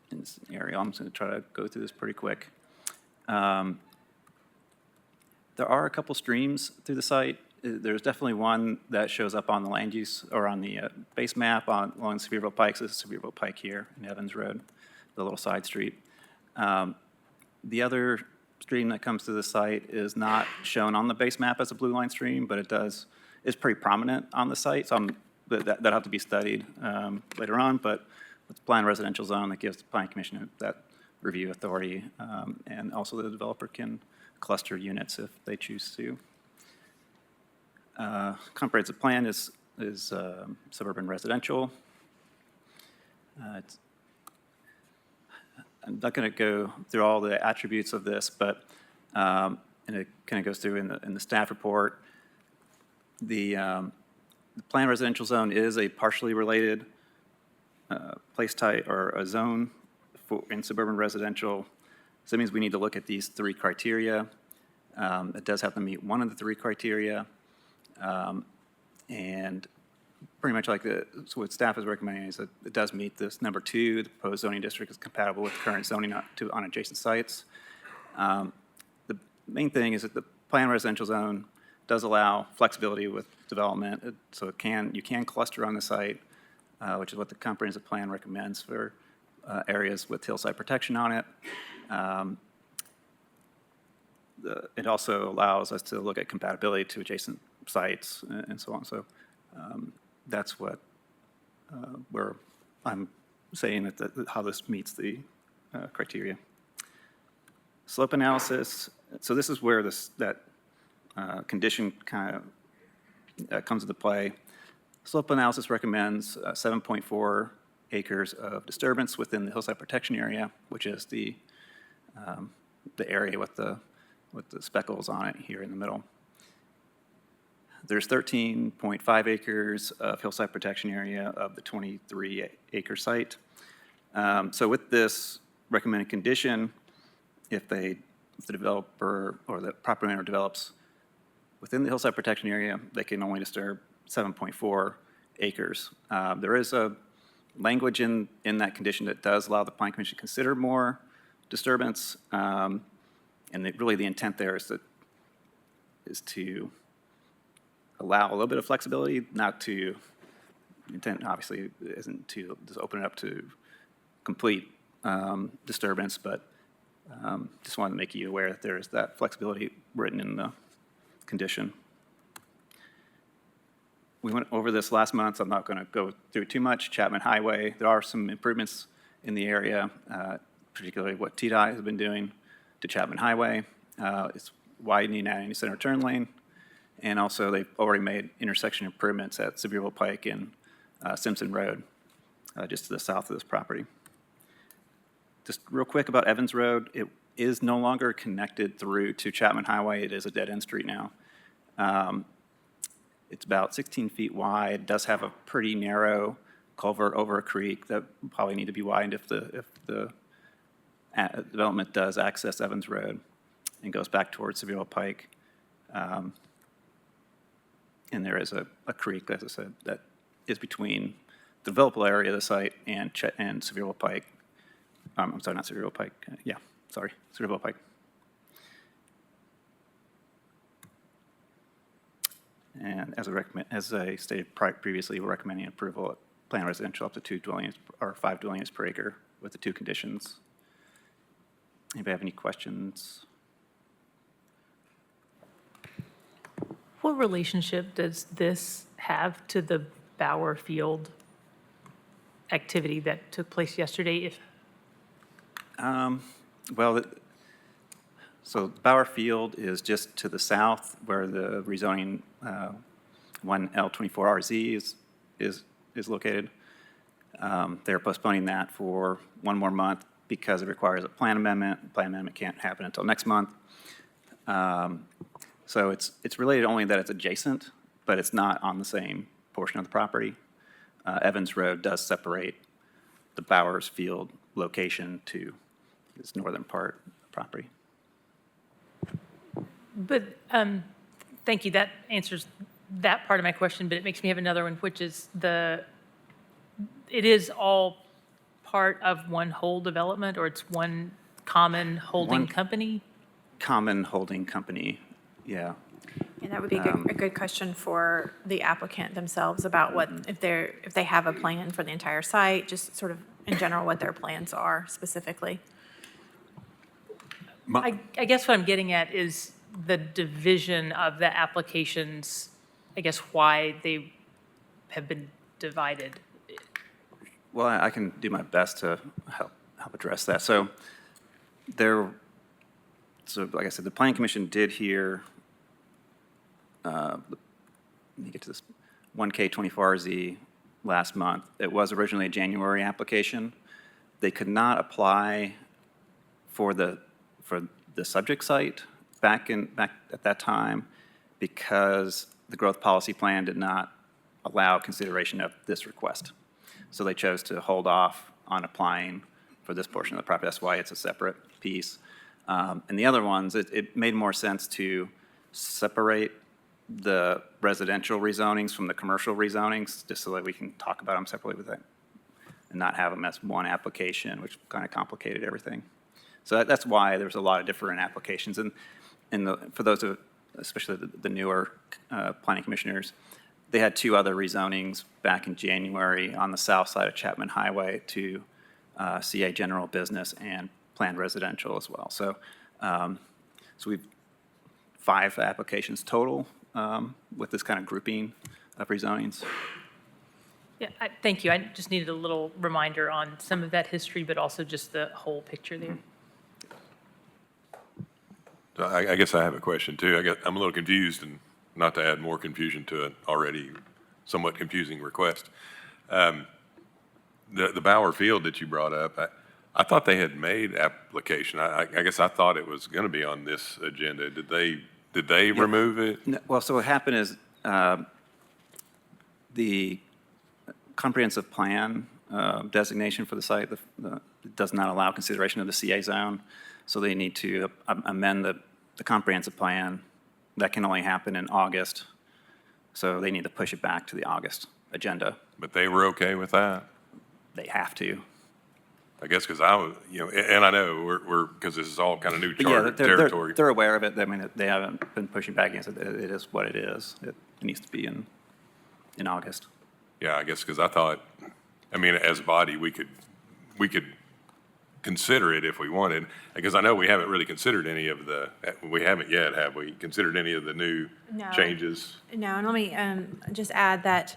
In this area, I'm just going to try to go through this pretty quick. There are a couple streams through the site. There's definitely one that shows up on the land use or on the base map along Sevierville Pike. So this is Sevierville Pike here in Evans Road, the little side street. The other stream that comes to the site is not shown on the base map as a blue line stream, but it's pretty prominent on the site. So that'll have to be studied later on, but it's a planned residential zone that gives the Planning Commission that review authority, and also the developer can cluster units if they choose to. Comprehensive plan is suburban residential. I'm not going to go through all the attributes of this, but and it kind of goes through in the staff report. The planned residential zone is a partially related place type or a zone in suburban residential. So that means we need to look at these three criteria. It does have to meet one of the three criteria. And pretty much like so what staff is recommending is that it does meet this number 2, the proposed zoning district is compatible with current zoning on adjacent sites. The main thing is that the planned residential zone does allow flexibility with development. So you can cluster on the site, which is what the comprehensive plan recommends for areas with hillside protection on it. It also allows us to look at compatibility to adjacent sites and so on. So that's what where I'm saying that how this meets the criteria. Slope analysis. So this is where that condition kind of comes into play. Slope analysis recommends 7.4 acres of disturbance within the hillside protection area, which is the area with the speckles on it here in the middle. There's 13.5 acres of hillside protection area of the 23-acre site. So with this recommended condition, if the developer or the property owner develops within the hillside protection area, they can only disturb 7.4 acres. There is a language in that condition that does allow the Planning Commission to consider more disturbance, and really the intent there is to allow a little bit of flexibility, not to, the intent obviously isn't to just open it up to complete disturbance, but just wanted to make you aware that there is that flexibility written in the condition. We went over this last month, so I'm not going to go through it too much. Chapman Highway, there are some improvements in the area, particularly what TDOT has been doing to Chapman Highway. It's widening, adding a center turn lane, and also they've already made intersection improvements at Sevierville Pike and Simpson Road, just to the south of this property. Just real quick about Evans Road, it is no longer connected through to Chapman Highway. It is a dead-end street now. It's about 16 feet wide. It does have a pretty narrow culvert over a creek that will probably need to be widened if the development does access Evans Road and goes back towards Sevierville Pike. And there is a creek, as I said, that is between the developable area of the site and Sevierville Pike. I'm sorry, not Sevierville Pike. Sevierville Pike. And as I stated previously, we're recommending approval of planned residential up to 2 dwelling units or 5 dwelling units per acre with the 2 conditions. Anybody have any questions? What relationship does this have to the Bauer Field activity that took place yesterday? So Bauer Field is just to the south where the rezoning 1L24RZ is located. They're postponing that for one more month because it requires a plan amendment. The plan amendment can't happen until next month. So it's related only that it's adjacent, but it's not on the same portion of the property. Evans Road does separate the Bowers Field location to this northern part of the property. But, thank you, that answers that part of my question, but it makes me have another one, which is it is all part of one whole development, or it's one common holding One- company? Common holding company, yeah. And that would be a good question for the applicant themselves about what, if they have a plan for the entire site, just sort of in general what their plans are specifically. I guess what I'm getting at is the division of the applications, I guess why they have been divided. Well, I can do my best to help address that. So like I said, the Planning Commission did hear, let me get to this, 1K24RZ last month. It was originally a January application. They could not apply for the subject site back at that time because the growth policy plan did not allow consideration of this request. So they chose to hold off on applying for this portion of the property. That's why it's a separate piece. And the other ones, it made more sense to separate the residential rezonings from the commercial rezonings, just so that we can talk about them separately with it and not have them as one application, which kind of complicated everything. So that's why there's a lot of different applications. And for those of, especially the newer planning commissioners, they had two other rezonings back in January on the south side of Chapman Highway to CA General Business and Planned Residential as well. So, we've 5 applications total with this kind of grouping of rezonings. Yeah, thank you. I just needed a little reminder on some of that history, but also just the whole picture there. So I guess I have a question too. I'm a little confused, and not to add more confusion to an already somewhat confusing request. The Bower Field that you brought up, I thought they had made application. I guess I thought it was going to be on this agenda. Did they remove it? No, well, so what happened is the comprehensive plan designation for the site does not allow consideration of the CA zone, so they need to amend the comprehensive plan. That can only happen in August, so they need to push it back to the August agenda. But they were okay with that? They have to. I guess because I was, and I know we're because this is all kind of new But yeah, territory. they're aware of it. I mean, they haven't been pushing back against it. It is what it is. It needs to be in August. Yeah, I guess because I thought, as a body, we could consider it if we wanted, because I know we haven't really considered any of we haven't yet, have we, considered any of the new No. changes? No, and let me just add that,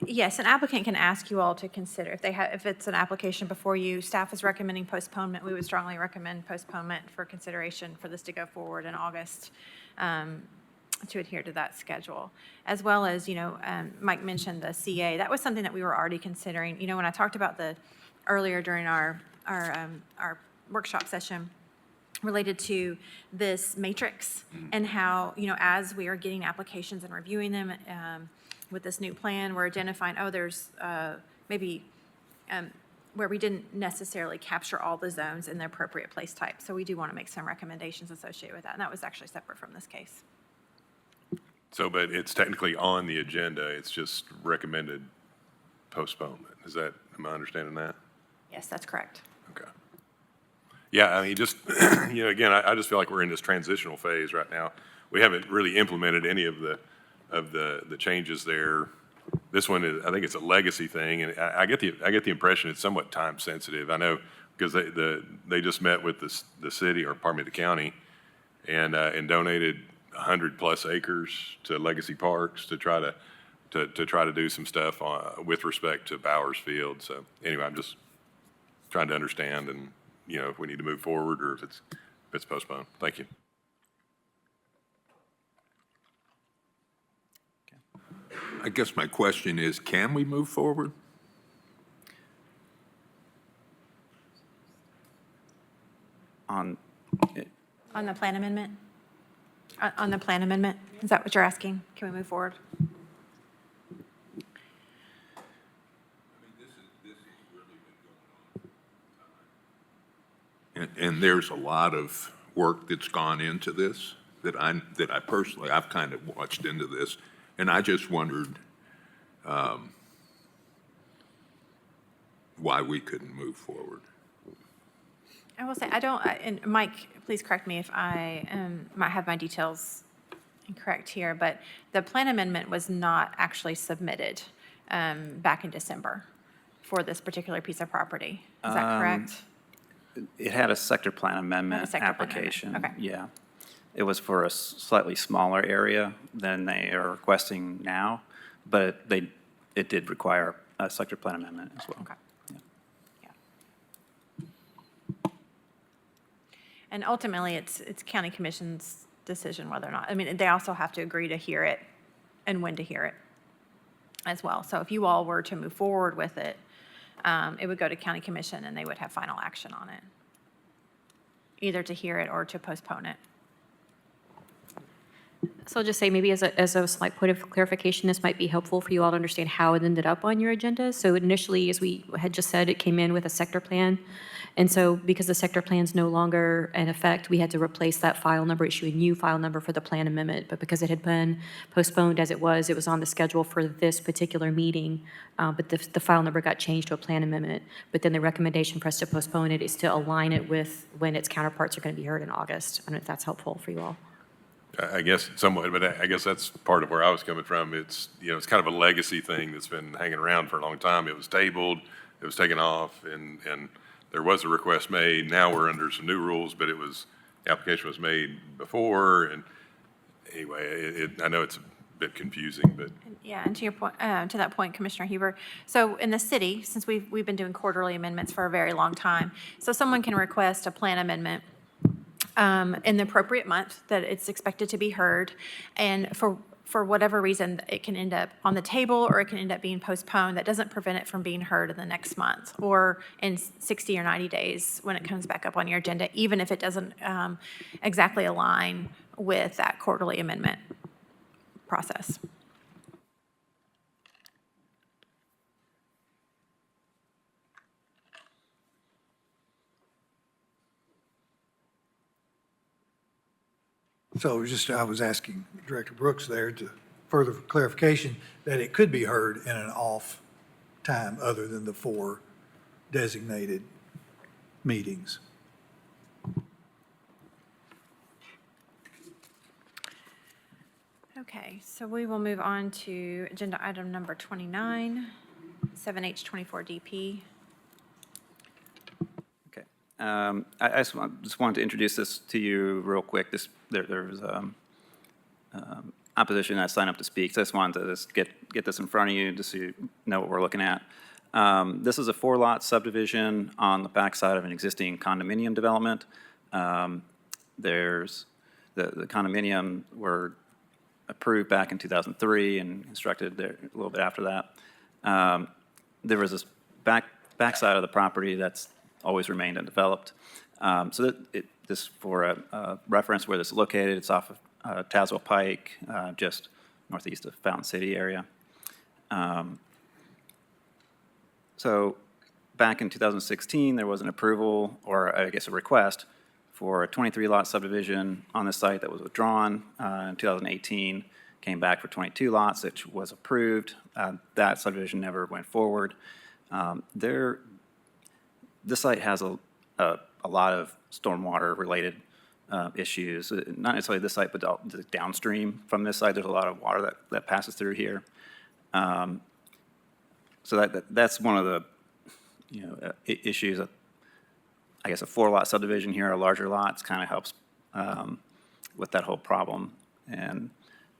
yes, an applicant can ask you all to consider, if it's an application before you, staff is recommending postponement, we would strongly recommend postponement for consideration for this to go forward in August, to adhere to that schedule. As well as, Mike mentioned the CA, that was something that we were already considering. When I talked about earlier during our workshop session related to this matrix and how, as we are getting applications and reviewing them with this new plan, we're identifying, there's maybe where we didn't necessarily capture all the zones in the appropriate place type. So we do want to make some recommendations associated with that. And that was actually separate from this case. So, but it's technically on the agenda, it's just recommended postponement. Am I understanding that? Yes, that's correct. Okay. Yeah, just, again, I just feel like we're in this transitional phase right now. We haven't really implemented any of the changes there. This one is, I think it's a legacy thing, and I get the impression it's somewhat time sensitive. I know because they just met with the city, or pardon me, the county, and donated 100+ acres to Legacy Parks to try to do some stuff with respect to Bowers Field. So anyway, I'm just trying to understand, and if we need to move forward or if it's postponed. Thank you. I guess my question is, can we move forward? On the plan amendment? On the plan amendment? Is that what you're asking? Can we move forward? And there's a lot of work that's gone into this that I personally, I've kind of watched into this, and I just wondered why we couldn't move forward. I will say, and Mike, please correct me if I might have my details incorrect here, but the plan amendment was not actually submitted back in December for this particular piece of property. Is that correct? It had a sector plan amendment sector plan amendment, application. okay. Yeah. It was for a slightly smaller area than they are requesting now, but it did require a sector plan amendment as well. Okay. Yeah. And ultimately, it's county commission's decision whether or not, I mean, they also have to agree to hear it and when to hear it as well. So if you all were to move forward with it, it would go to county commission and they would have final action on it, either to hear it or to postpone it. So I'll just say, maybe as a slight point of clarification, this might be helpful for you all to understand how it ended up on your agenda. So initially, as we had just said, it came in with a sector plan. And so because the sector plan is no longer in effect, we had to replace that file number, issue a new file number for the plan amendment. But because it had been postponed as it was on the schedule for this particular meeting. But the file number got changed to a plan amendment. But then the recommendation for us to postpone it is to align it with when its counterparts are going to be heard in August. I don't know if that's helpful for you all. I guess somewhat, but I guess that's part of where I was coming from. It's, it's kind of a legacy thing that's been hanging around for a long time. It was tabled, it was taken off, and there was a request made. Now we're under some new rules, but the application was made before, and anyway, I know it's a bit confusing, but. Yeah, and to your point, to that point, Commissioner Huber, so in the city, since we've been doing quarterly amendments for a very long time, so someone can request a plan amendment in the appropriate month that it's expected to be heard, and for whatever reason, it can end up on the table or it can end up being postponed. That doesn't prevent it from being heard in the next month or in 60 or 90 days when it comes back up on your agenda, even if it doesn't exactly align with that quarterly amendment process. So I was asking Director Brooks there to further clarification that it could be heard in an off time other than the 4 designated meetings. Okay, so we will move on to agenda item number 29, 7H24DP. Okay. I just wanted to introduce this to you real quick. There was opposition. I signed up to speak, so I just wanted to just get this in front of you just so you know what we're looking at. This is a 4-lot subdivision on the backside of an existing condominium development. There's the condominium were approved back in 2003 and constructed there a little bit after that. There was this backside of the property that's always remained undeveloped. So this for a reference where this is located, it's off of Tazewell Pike, just northeast of Fountain City area. So back in 2016, there was an approval, or I guess a request, for a 23-lot subdivision on the site that was withdrawn. In 2018, came back for 22 lots, which was approved. That subdivision never went forward. This site has a lot of stormwater-related issues. Not necessarily this site, but downstream from this site, there's a lot of water that passes through here. So that's one of the issues. I guess a 4-lot subdivision here, a larger lots, kind of helps with that whole problem. And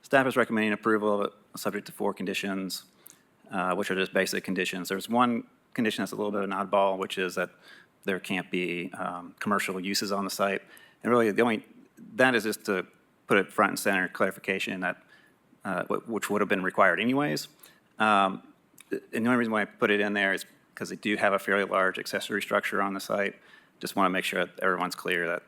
staff is recommending approval of it, subject to 4 conditions, which are just basic conditions. There's one condition that's a little bit of an oddball, which is that there can't be commercial uses on the site. And really, that is just to put it front and center clarification that which would have been required anyways. And the only reason why I put it in there is because they do have a fairly large accessory structure on the site. just want to make sure that everyone's clear that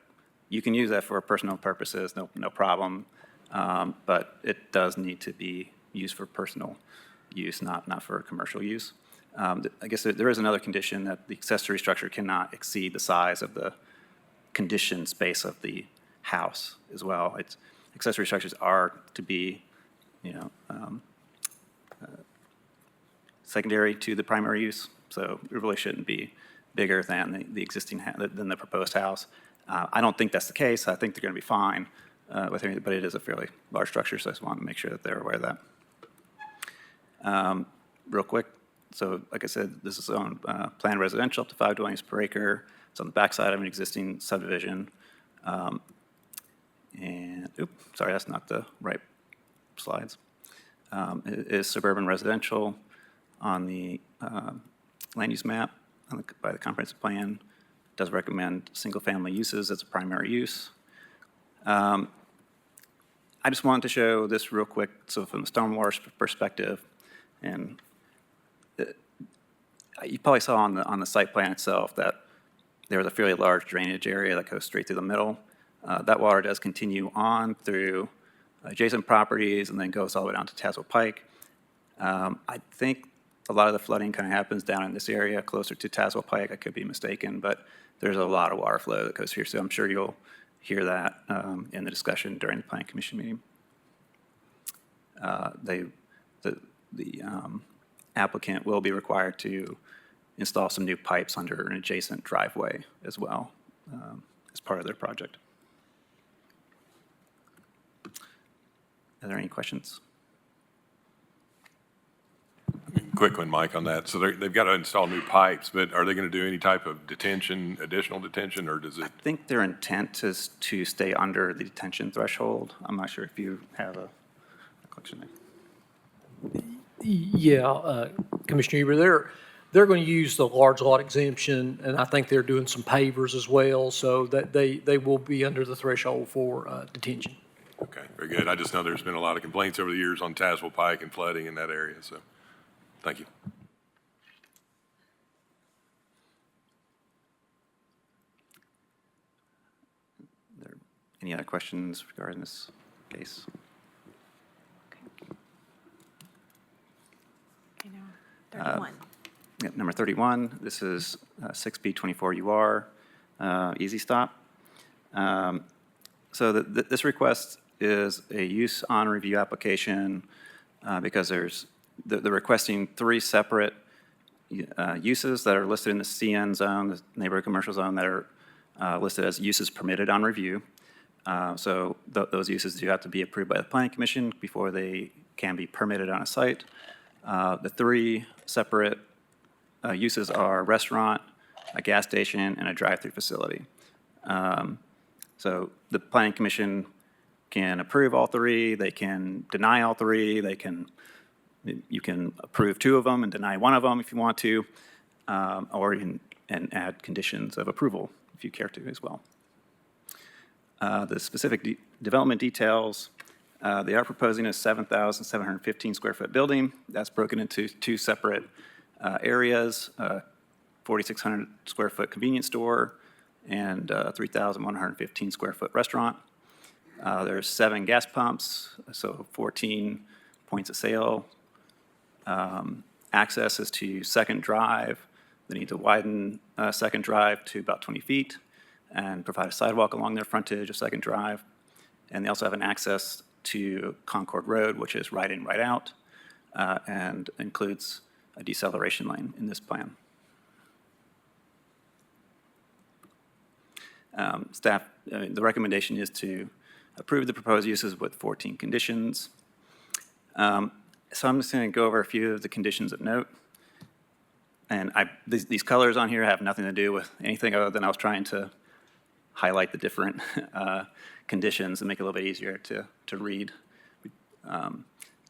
you can use that for personal purposes, no problem, but it does need to be used for personal use, not for commercial use. I guess there is another condition that the accessory structure cannot exceed the size of the conditioned space of the house as well. Accessory structures are to be, secondary to the primary use, so it really shouldn't be bigger than the existing, than the proposed house. I don't think that's the case. I think they're going to be fine with it, but it is a fairly large structure, so I just want to make sure that they're aware of that. Real quick, so like I said, this is on planned residential up to 5 dwellings per acre. It's on the backside of an existing subdivision. Sorry, that's not the right slides. It is suburban residential on the land use map by the comprehensive plan. Does recommend single-family uses as a primary use. I just wanted to show this real quick, so from the stormwater perspective, and you probably saw on the site plan itself that there was a fairly large drainage area that goes straight through the middle. That water does continue on through adjacent properties and then goes all the way down to Tazewell Pike. I think a lot of the flooding kind of happens down in this area closer to Tazewell Pike. I could be mistaken, but there's a lot of water flow that goes here, so I'm sure you'll hear that in the discussion during the Planning Commission meeting. The applicant will be required to install some new pipes under an adjacent driveway as well as part of their project. Are there any questions? Quick one, Mike, on that. So they've got to install new pipes, but are they going to do any type of detention, additional detention, or does it? I think their intent is to stay under the detention threshold. I'm not sure if you have a collection there. Yeah, Commissioner Eber, they're going to use the large lot exemption, and I think they're doing some pavers as well, so that they will be under the threshold for detention. Okay, very good. I just know there's been a lot of complaints over the years on Tazewell Pike and flooding in that area, so thank you. Are there any other questions regarding this case? I know, 31. Yep, number 31, this is 6B24UR, Easy Stop. So this request is a use on review application because they're requesting 3 separate uses that are listed in the CN zone, the neighborhood commercial zone, that are listed as uses permitted on review. So those uses do have to be approved by the Planning Commission before they can be permitted on a site. The 3 separate uses are restaurant, a gas station, and a drive-through facility. So the Planning Commission can approve all 3, they can deny all 3, you can approve 2 of them and deny 1 of them if you want to, or you can add conditions of approval if you care to as well. The specific development details, they are proposing a 7,715 square foot building. That's broken into 2 separate areas, 4,600 square foot convenience store and 3,115 square foot restaurant. There's 7 gas pumps, so 14 points of sale. Access is to Second Drive. They need to widen Second Drive to about 20 feet and provide a sidewalk along their frontage of Second Drive. And they also have an access to Concord Road, which is right in, right out, and includes a deceleration lane in this plan. The recommendation is to approve the proposed uses with 14 conditions. So I'm just going to go over a few of the conditions of note. And these colors on here have nothing to do with anything other than I was trying to highlight the different conditions and make it a little bit easier to read.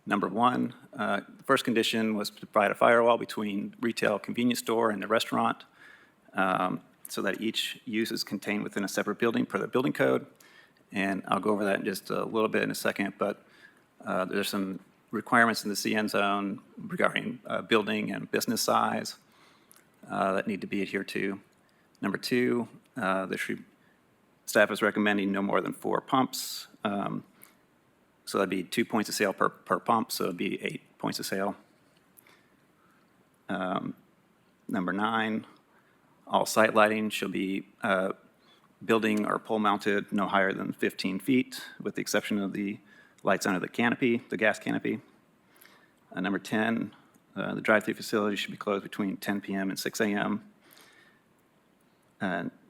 Number 1, the first condition was to provide a firewall between retail convenience store and the restaurant so that each use is contained within a separate building per the building code. And I'll go over that in just a little bit in a second, but there's some requirements in the CN zone regarding building and business size that need to be adhered to. Number two, staff is recommending no more than 4 pumps. So that'd be 2 points of sale per pump, so it'd be 8 points of sale. Number 9, all site lighting shall be building or pole mounted no higher than 15 feet, with the exception of the lights under the canopy, the gas canopy. Number 10, the drive-through facility should be closed between 10 p.m. and 6 a.m.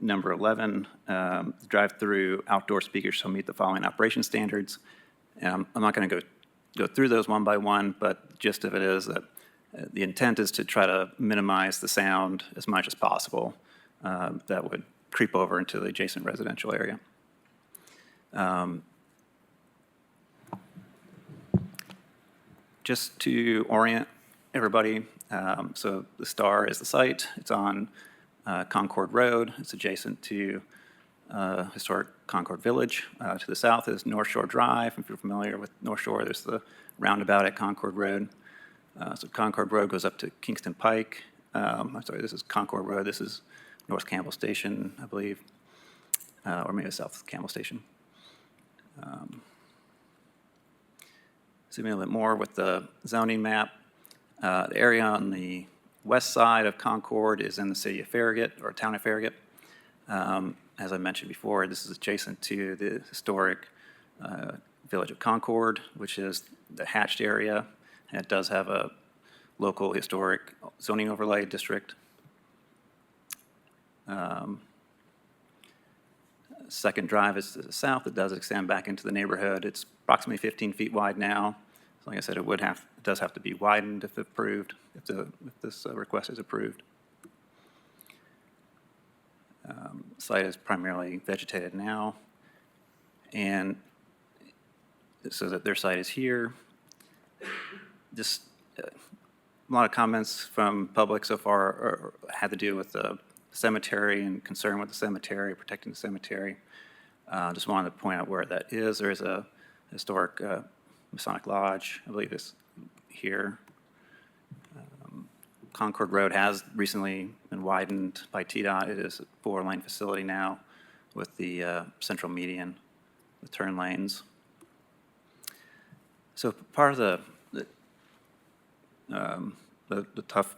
Number 11, drive-through outdoor speakers shall meet the following operation standards. And I'm not going to go through those one by one, but the gist of it is that the intent is to try to minimize the sound as much as possible that would creep over into the adjacent residential area. Just to orient everybody, so the Star is the site. It's on Concord Road. It's adjacent to historic Concord Village. To the south is North Shore Drive. If you're familiar with North Shore, there's the roundabout at Concord Road. So Concord Road goes up to Kingston Pike. I'm sorry, this is Concord Road. This is North Campbell Station, I believe, or maybe South Campbell Station. Zooming a little bit more with the zoning map, the area on the west side of Concord is in the city of Farragut, or town of Farragut. As I mentioned before, this is adjacent to the historic village of Concord, which is the hatched area. And it does have a local historic zoning overlay district. Second Drive is to the south. It does extend back into the neighborhood. It's approximately 15 feet wide now. So like I said, it does have to be widened if approved, if this request is approved. Site is primarily vegetated now, and so that their site is here. Just a lot of comments from public so far had to do with the cemetery and concern with the cemetery, protecting the cemetery. Just wanted to point out where that is. There is a historic Masonic Lodge, I believe is here. Concord Road has recently been widened by TDOT. It is a 4-lane facility now with the central median, the turn lanes. So part of the tough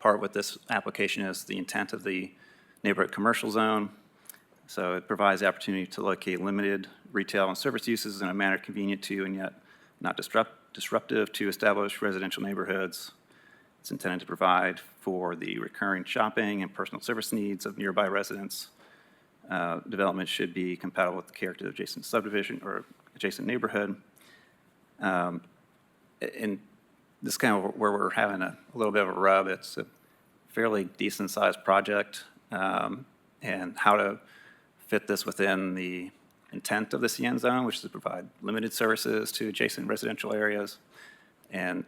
part with this application is the intent of the neighborhood commercial zone. So it provides the opportunity to locate limited retail and service uses in a manner convenient to and yet not disruptive to established residential neighborhoods. It's intended to provide for the recurring shopping and personal service needs of nearby residents. Development should be compatible with the character of adjacent subdivision or adjacent neighborhood. And this is kind of where we're having a little bit of a rub. It's a fairly decent-sized project, and how to fit this within the intent of the CN zone, which is to provide limited services to adjacent residential areas. And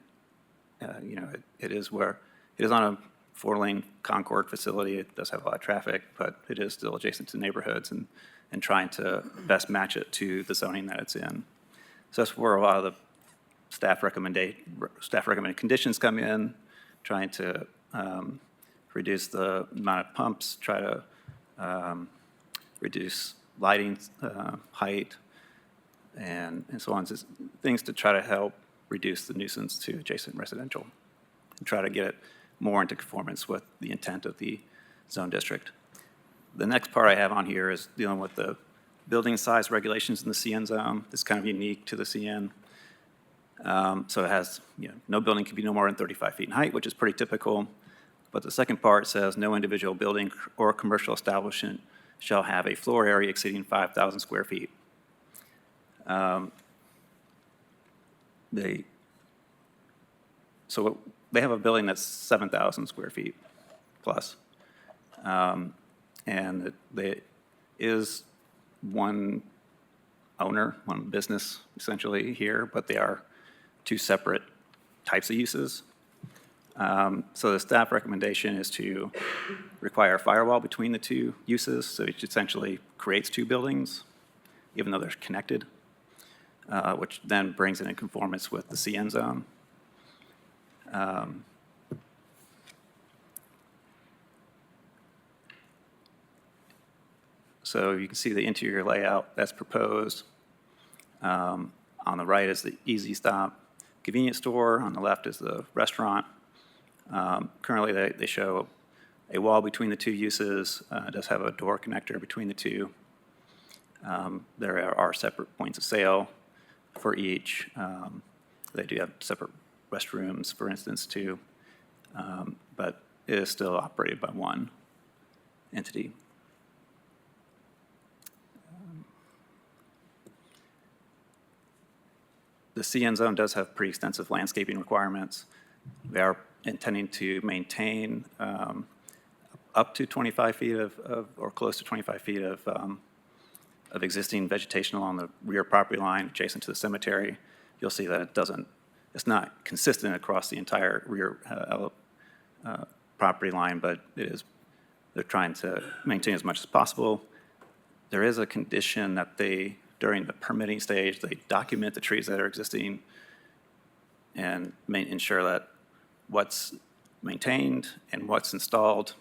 it is on a 4-lane Concord facility. It does have a lot of traffic, but it is still adjacent to neighborhoods and trying to best match it to the zoning that it's in. So that's where a lot of the staff recommended conditions come in, trying to reduce the amount of pumps, try to reduce lighting height, and so on. So things to try to help reduce the nuisance to adjacent residential and try to get it more into conformance with the intent of the zone district. The next part I have on here is dealing with the building size regulations in the CN zone. It's kind of unique to the CN. So it has, no building can be no more than 35 feet in height, which is pretty typical. But the second part says no individual building or commercial establishment shall have a floor area exceeding 5,000 square feet. So they have a building that's 7,000 square feet plus. And there is one owner, one business essentially here, but they are 2 separate types of uses. So the staff recommendation is to require a firewall between the 2 uses, so it essentially creates 2 buildings, even though they're connected, which then brings it in conformance with the CN zone. So you can see the interior layout that's proposed. On the right is the Easy Stop convenience store. On the left is the restaurant. Currently, they show a wall between the two uses. It does have a door connector between the two. There are separate points of sale for each. They do have separate restrooms, for instance, too. But it is still operated by one entity. The CN zone does have pretty extensive landscaping requirements. They are intending to maintain up to 25 feet or close to 25 feet of existing vegetation along the rear property line adjacent to the cemetery. You'll see that it's not consistent across the entire rear property line, but they're trying to maintain as much as possible. There is a condition that during the permitting stage, they document the trees that are existing and ensure that what's maintained and what's installed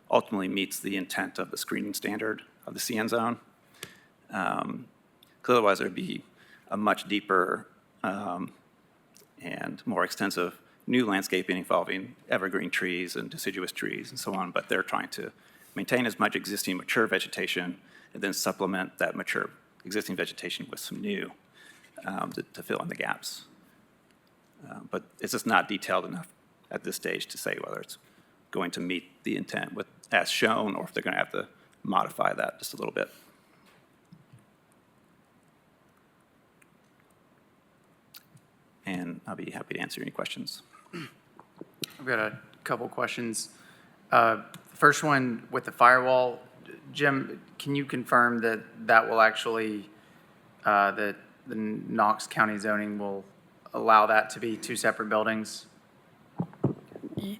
ultimately meets the intent of the screening standard of the CN zone. Because otherwise, there'd be a much deeper and more extensive new landscaping involving evergreen trees and deciduous trees and so on, but they're trying to maintain as much existing mature vegetation and then supplement that mature existing vegetation with some new to fill in the gaps. But it's just not detailed enough at this stage to say whether it's going to meet the intent as shown or if they're going to have to modify that just a little bit. And I'll be happy to answer any questions. I've got a couple questions. First one with the firewall, Jim, can you confirm that that will actually, that the Knox County zoning will allow that to be two separate buildings?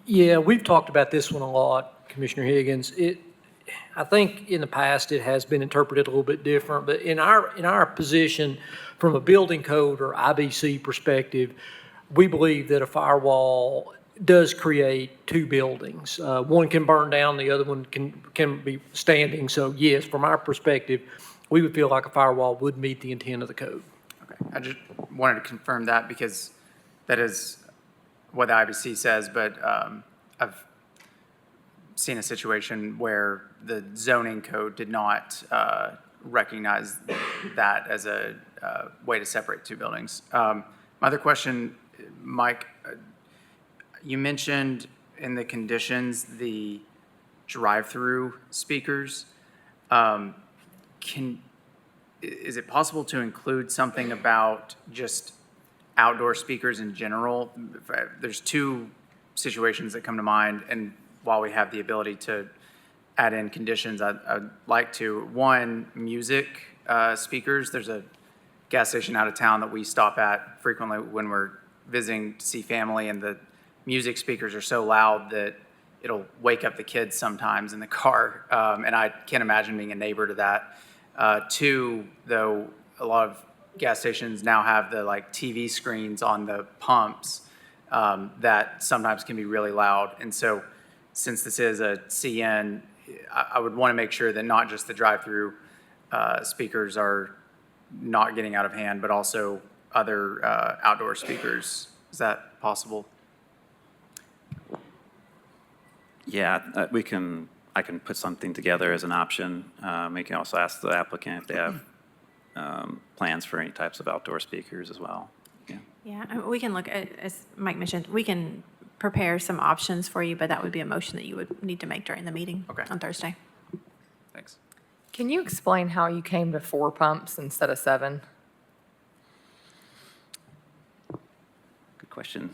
Yeah, we've talked about this one a lot, Commissioner Higgins. I think in the past it has been interpreted a little bit different, but in our position, from a building code or IBC perspective, we believe that a firewall does create two buildings. One can burn down, the other one can be standing. So yes, from our perspective, we would feel like a firewall would meet the intent of the code. Okay, I just wanted to confirm that because that is what the IBC says, but I've seen a situation where the zoning code did not recognize that as a way to separate two buildings. My other question, Mike, you mentioned in the conditions the drive-through speakers. Is it possible to include something about just outdoor speakers in general? There's two situations that come to mind, and while we have the ability to add in conditions, I'd like to. One, music speakers. There's a gas station out of town that we stop at frequently when we're visiting to see family, and the music speakers are so loud that it'll wake up the kids sometimes in the car, and I can't imagine being a neighbor to that. Two, though, a lot of gas stations now have the TV screens on the pumps that sometimes can be really loud, and so since this is a CN, I would want to make sure that not just the drive-through speakers are not getting out of hand, but also other outdoor speakers. Is that possible? Yeah, I can put something together as an option. We can also ask the applicant if they have plans for any types of outdoor speakers as well. Yeah, we can look at, as Mike mentioned, we can prepare some options for you, but that would be a motion that you would need to make during the meeting on Thursday. Thanks. Can you explain how you came to 4 pumps instead of 7? Good question.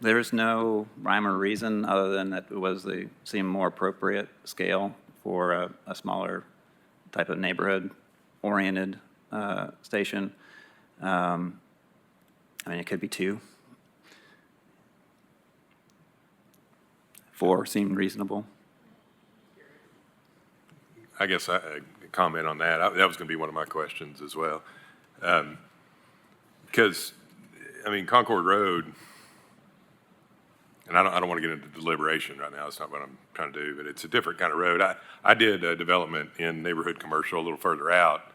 There is no rhyme or reason other than that it seemed more appropriate scale for a smaller type of neighborhood-oriented station. I mean, it could be 2. 4 seemed reasonable. I guess I comment on that. That was going to be one of my questions as well. Because, I mean, Concord Road, and I don't want to get into deliberation right now, that's not what I'm trying to do, but it's a different kind of road. I did development in neighborhood commercial a little further out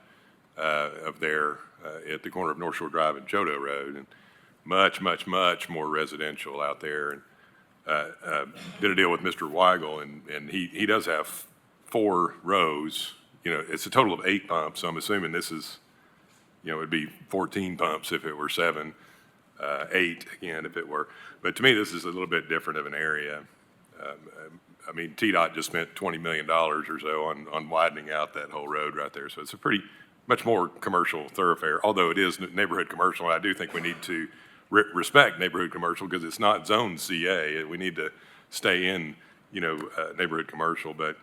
of there at the corner of North Shore Drive and Chodo Road, and much more residential out there. And did a deal with Mr. Weigel, and he does have 4 rows. You know, it's a total of 8 pumps, so I'm assuming this is, you know, it'd be 14 pumps if it were 7, 8 again if it were. But to me, this is a little bit different of an area. I mean, TDOT just spent $20 million or so on widening out that whole road right there. So it's a pretty, much more commercial thoroughfare, although it is neighborhood commercial. And I do think we need to respect neighborhood commercial because it's not zone CA. We need to stay in, you know, neighborhood commercial, but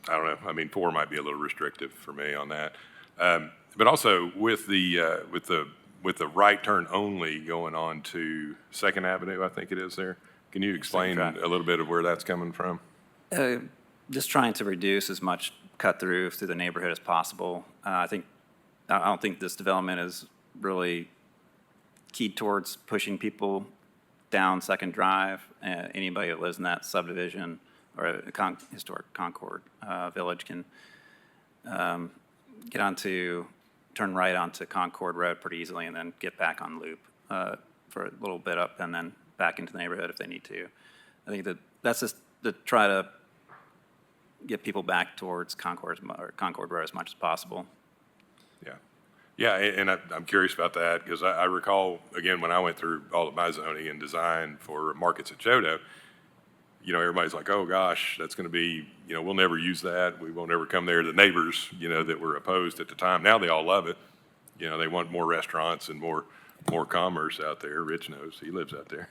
I don't know. I mean, 4 might be a little restrictive for me on that. But also with the right turn only going on to Second Avenue, I think it is there. Can you explain a little bit of where that's coming from? Just trying to reduce as much cut through the neighborhood as possible. I don't think this development is really keyed towards pushing people down Second Drive. Anybody that lives in that subdivision or historic Concord Village can turn right onto Concord Road pretty easily and then get back on Loop for a little bit up and then back into the neighborhood if they need to. I think that's just to try to get people back towards Concord Road as much as possible. Yeah. Yeah, and I'm curious about that because I recall, again, when I went through all of my zoning and design for markets at Chodo, you know, everybody's like, oh gosh, that's going to be, you know, we'll never use that. We won't ever come there. The neighbors, you know, that were opposed at the time, now they all love it. You know, they want more restaurants and more commerce out there. Rich knows, he lives out there.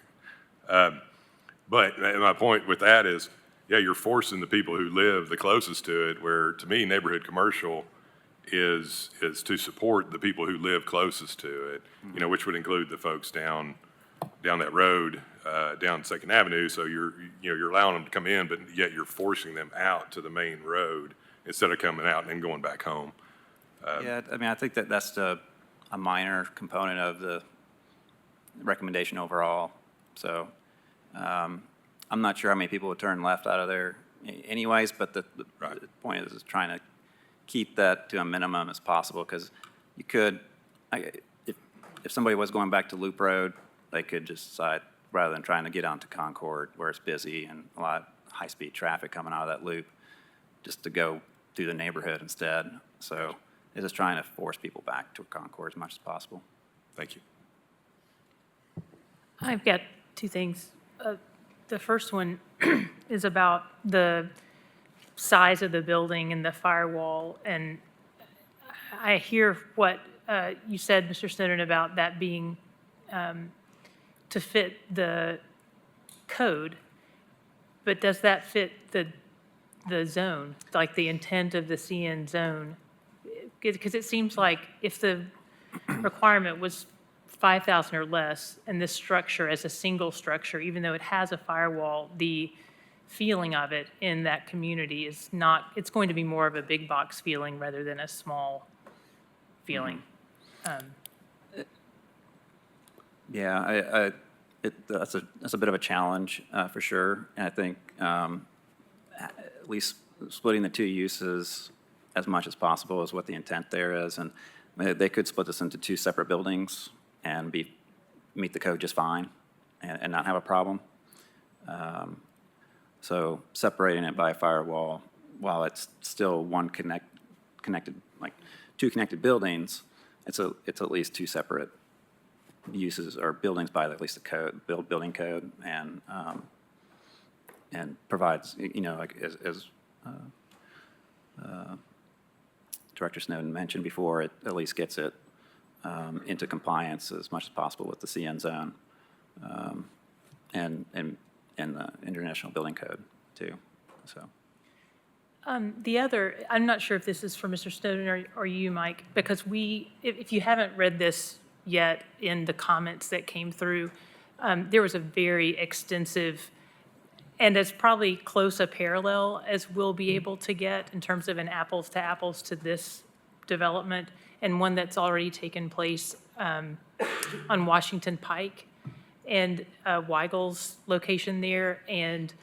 But my point with that is, yeah, you're forcing the people who live the closest to it, where to me, neighborhood commercial is to support the people who live closest to it, you know, which would include the folks down that road, down Second Avenue. So you're allowing them to come in, but yet you're forcing them out to the main road instead of coming out and then going back home. Yeah, I mean, I think that's a minor component of the recommendation overall. So I'm not sure how many people would turn left out of there anyways, but the point is trying to keep that to a minimum as possible, because you could, if somebody was going back to Loop Road, they could just decide, rather than trying to get onto Concord where it's busy and a lot of high-speed traffic coming out of that loop, just to go through the neighborhood instead. So it's just trying to force people back to Concord as much as possible. Thank you. I've got 2 things. The first one is about the size of the building and the firewall. And I hear what you said, Mr. Snowden, about that being to fit the code. But does that fit the zone, like the intent of the CN zone? Because it seems like if the requirement was 5,000 or less, and this structure as a single structure, even though it has a firewall, the feeling of it in that community is not, it's going to be more of a big box feeling rather than a small feeling. Yeah, that's a bit of a challenge for sure. And I think at least splitting the 2 uses as much as possible is what the intent there is. And they could split this into 2 separate buildings and meet the code just fine and not have a problem. So separating it by a firewall, while it's still connected, like 2 connected buildings, it's at least 2 separate uses or buildings by at least the code, building code, and provides, you know, like as Director Snowden mentioned before, it at least gets it into compliance as much as possible with the CN zone and the International Building Code too. So. The other, I'm not sure if this is for Mr. Snowden or you, Mike, because if you haven't read this yet in the comments that came through, there was a very extensive and as probably close a parallel as we'll be able to get in terms of an apples to apples to this development, and one that's already taken place on Washington Pike. and Weigel's location there, and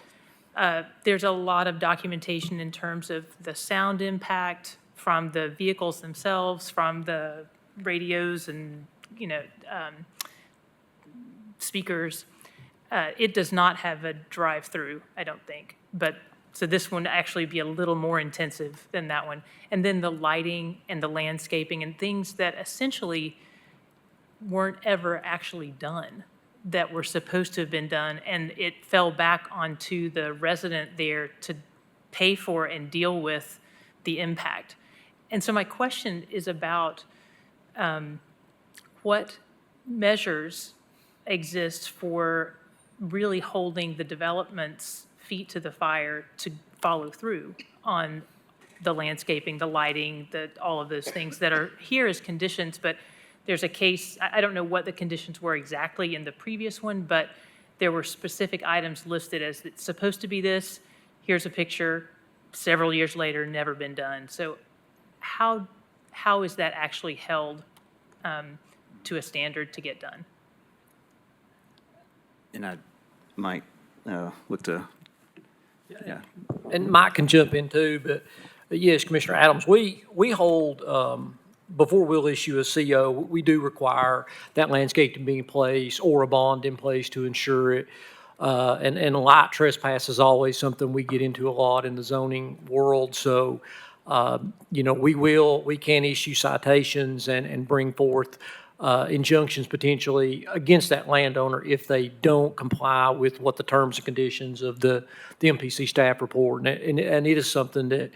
there's a lot of documentation in terms of the sound impact from the vehicles themselves, from the radios and, speakers. It does not have a drive-through, I don't think, but, so this one actually be a little more intensive than that one. And then the lighting and the landscaping and things that essentially weren't ever actually done, that were supposed to have been done, and it fell back onto the resident there to pay for and deal with the impact. And so my question is about what measures exist for really holding the development's feet to the fire to follow through on the landscaping, the lighting, all of those things that are here as conditions, but there's a case, I don't know what the conditions were exactly in the previous one, but there were specific items listed as it's supposed to be this. Here's a picture, several years later, never been done. So how is that actually held to a standard to get done? And I might look to, yeah. And Mike can jump in too, but yes, Commissioner Adams, we hold, before we'll issue a CO, we do require that landscape to be in place or a bond in place to ensure it. And light trespass is always something we get into a lot in the zoning world. So, we can issue citations and bring forth injunctions potentially against that landowner if they don't comply with what the terms and conditions of the MPC staff report. And it is something that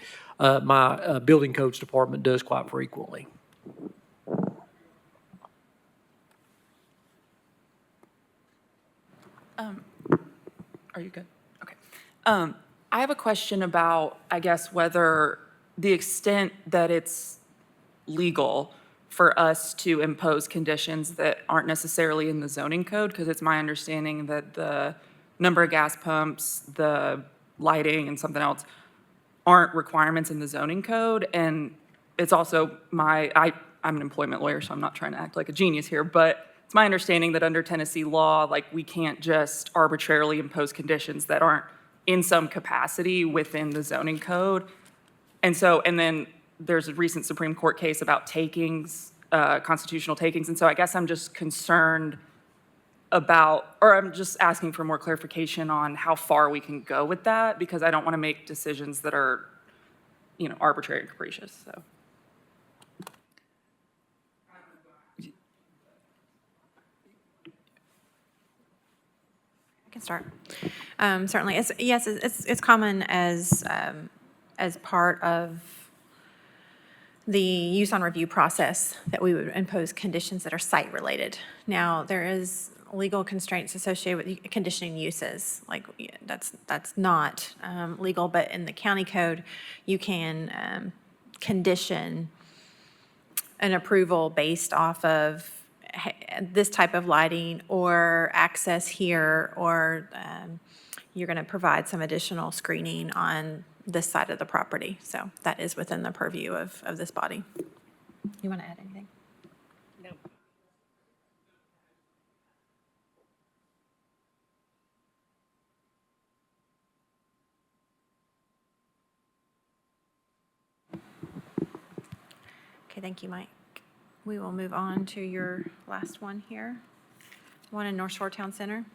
my building codes department does quite frequently. Are you good? Okay. I have a question about, I guess, whether the extent that it's legal for us to impose conditions that aren't necessarily in the zoning code, because it's my understanding that the number of gas pumps, the lighting, and something else aren't requirements in the zoning code. And it's also I'm an employment lawyer, so I'm not trying to act like a genius here, but it's my understanding that under Tennessee law, we can't just arbitrarily impose conditions that aren't in some capacity within the zoning code. And then there's a recent Supreme Court case about takings, constitutional takings. And so I guess I'm just concerned about, or I'm just asking for more clarification on how far we can go with that, because I don't want to make decisions that are, arbitrary and capricious, so. I can start. Certainly, it's common as part of the use on review process that we would impose conditions that are site-related. Now, there is legal constraints associated with conditioning uses, that's not legal, but in the county code, you can condition an approval based off of this type of lighting or access here, or you're going to provide some additional screening on this side of the property. So that is within the purview of this body. You want to add anything? No. Okay, thank you, Mike. We will move on to your last one here, one in North Shore Town Center.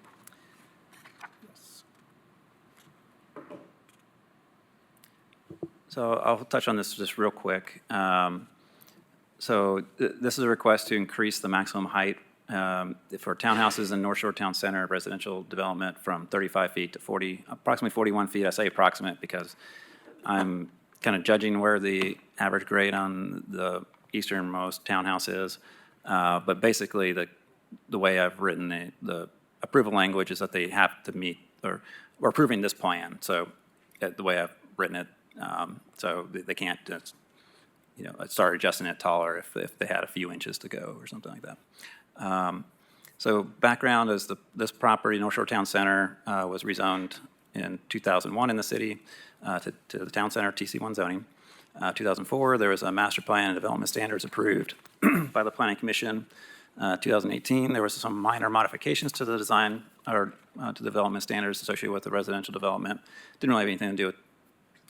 So I'll touch on this just real quick. This is a request to increase the maximum height for townhouses in North Shore Town Center residential development from 35 feet to approximately 41 feet. I say approximate because I'm kind of judging where the average grade on the easternmost townhouse is. But basically, the way I've written the approval language is that they have to meet, or we're approving this plan. So the way I've written it, so they can't just, start adjusting it taller if they had a few inches to go or something like that. So background is this property, North Shore Town Center, was rezoned in 2001 in the city to the Town Center TC1 zoning. 2004, there was a master plan and development standards approved by the Planning Commission. 2018, there was some minor modifications to the design or to development standards associated with the residential development. Didn't really have anything to do with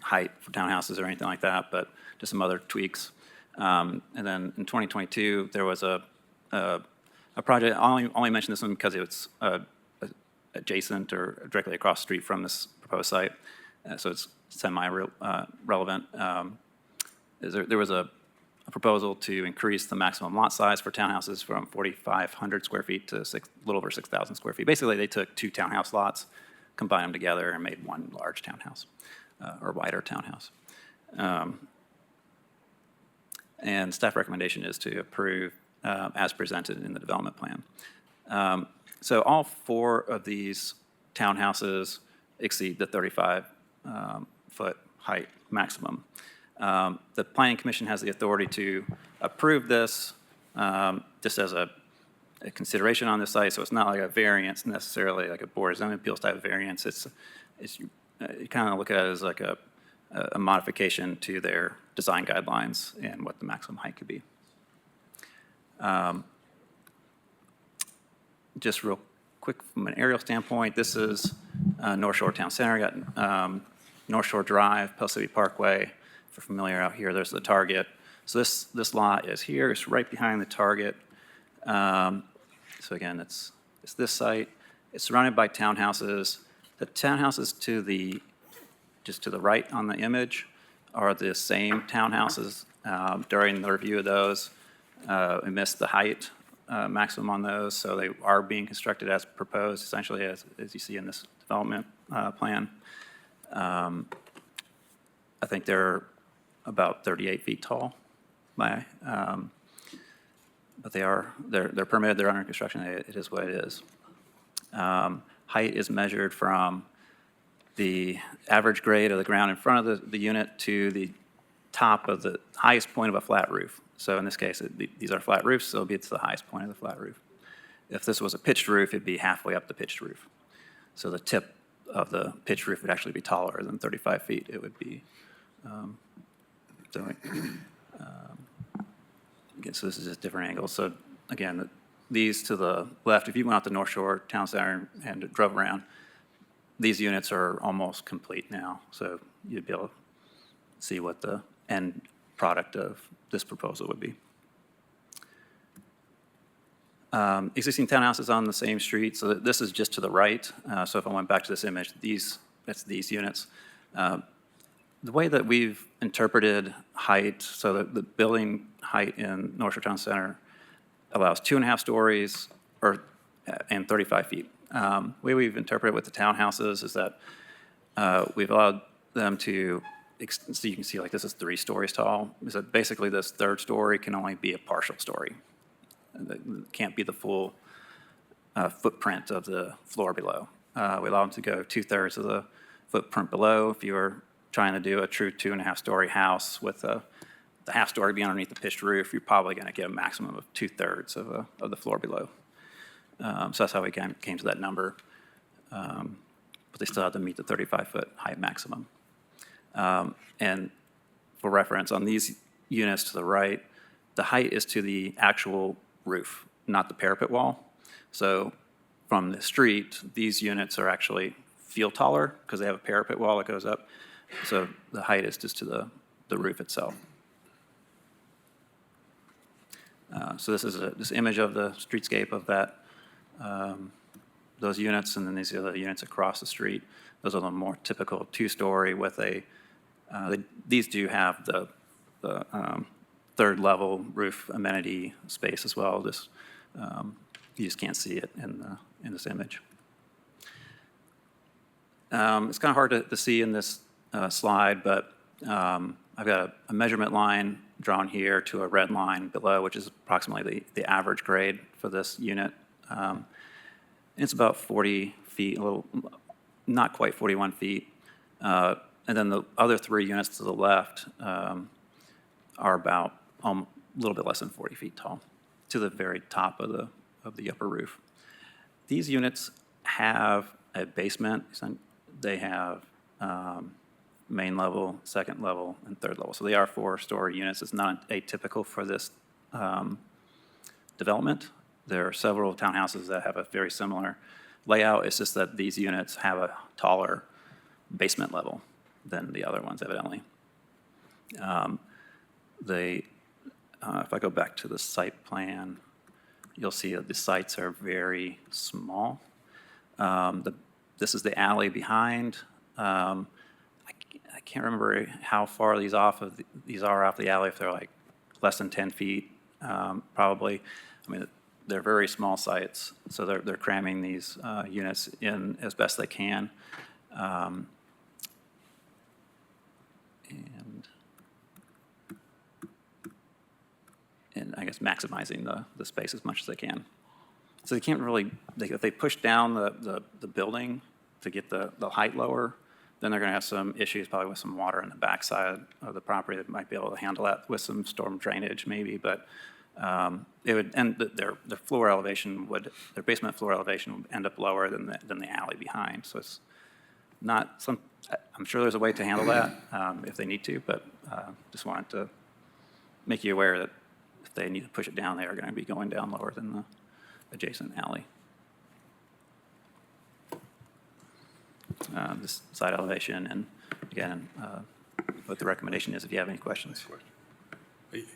height for townhouses or anything like that, but just some other tweaks. And then in 2022, there was a project. I only mention this one because it's adjacent or directly across the street from this proposed site, so it's semi-relevant. There was a proposal to increase the maximum lot size for townhouses from 4,500 square feet to a little over 6,000 square feet. Basically, they took two townhouse lots, combined them together, and made one large townhouse, or wider townhouse. And staff recommendation is to approve as presented in the development plan. So all four of these townhouses exceed the 35-foot height maximum. The Planning Commission has the authority to approve this just as a consideration on the site, so it's not like a variance necessarily, like a Board of Zoning Appeals type of variance. You kind of look at it as like a modification to their design guidelines and what the maximum height could be. Just real quick from an aerial standpoint, this is North Shore Town Center. You got North Shore Drive, Pell City Parkway. If you're familiar out here, there's the Target. So this lot is here. It's right behind the Target. So again, it's this site. It's surrounded by townhouses. The townhouses just to the right on the image are the same townhouses. During the review of those, we missed the height maximum on those, so they are being constructed as proposed, essentially as you see in this development plan. I think they're about 38 feet tall, but they're permitted. They're under construction. It is what it is. Height is measured from the average grade of the ground in front of the unit to the top of the highest point of a flat roof. So in this case, these are flat roofs, so it'll be to the highest point of the flat roof. If this was a pitched roof, it'd be halfway up the pitched roof. So the tip of the pitched roof would actually be taller than 35 feet. It would be, again, so this is just different angles. So again, these to the left, if you went out to North Shore Town Center and drove around, these units are almost complete now. So you'd be able to see what the end product of this proposal would be. Existing townhouses on the same street, so this is just to the right. So if I went back to this image, that's these units. The way that we've interpreted height, so that the building height in North Shore Town Center allows 2.5 stories and 35 feet. The way we've interpreted with the townhouses is that we've allowed them to, so you can see like this is 3 stories tall, is that basically this third story can only be a partial story. It can't be the full footprint of the floor below. We allow them to go 2/3 of the footprint below. If you were trying to do a true 2.5 story house with the half story being underneath the pitched roof, you're probably going to get a maximum of 2/3 of the floor below. So that's how we came to that number. But they still have to meet the 35-foot height maximum. And for reference, on these units to the right, the height is to the actual roof, not the parapet wall. So from the street, these units are actually feel taller because they have a parapet wall that goes up. So the height is just to the roof itself. So this is this image of the streetscape of that, those units, and then these are the units across the street. Those are the more typical 2-story with these do have the third level roof amenity space as well. You just can't see it in this image. It's kind of hard to see in this slide, but I've got a measurement line drawn here to a red line below, which is approximately the average grade for this unit. It's about 40 feet, not quite 41 feet. And then the other 3 units to the left are about a little bit less than 40 feet tall to the very top of the upper roof. These units have a basement. They have main level, second level, and third level. So they are 4-story units. It's not atypical for this development. There are several townhouses that have a very similar layout. It's just that these units have a taller basement level than the other ones, evidently. If I go back to the site plan, you'll see that the sites are very small. This is the alley behind. I can't remember how far these are off the alley, if they're like less than 10 feet, probably. I mean, they're very small sites, so they're cramming these units in as best they can. And I guess maximizing the space as much as they can. So they can't really, if they push down the building to get the height lower, then they're going to have some issues probably with some water in the backside of the property that might be able to handle that with some storm drainage maybe, but it would, and their floor elevation their basement floor elevation would end up lower than the alley behind. So it's not I'm sure there's a way to handle that if they need to, but just wanted to make you aware that if they need to push it down, they are going to be going down lower than the adjacent alley. This side elevation, and again, what the recommendation is if you have any questions.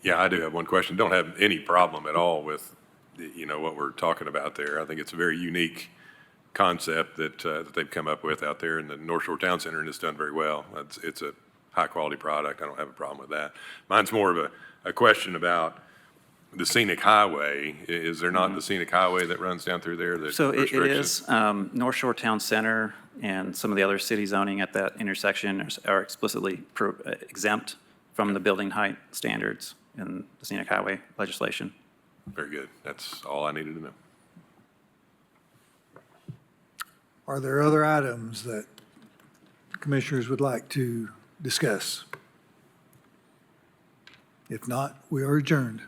Yeah, I do have one question. Don't have any problem at all with, what we're talking about there. I think it's a very unique concept that they've come up with out there, and the North Shore Town Center, and it's done very well. It's a high-quality product. I don't have a problem with that. Mine's more of a question about the scenic highway. Is there not the scenic highway that runs down through there that So it restricts is, North Shore Town Center and some of the other city zoning at that intersection are explicitly exempt from the building height standards in the scenic highway legislation. Very good. That's all I needed to know. Are there other items that commissioners would like to discuss? If not, we are adjourned.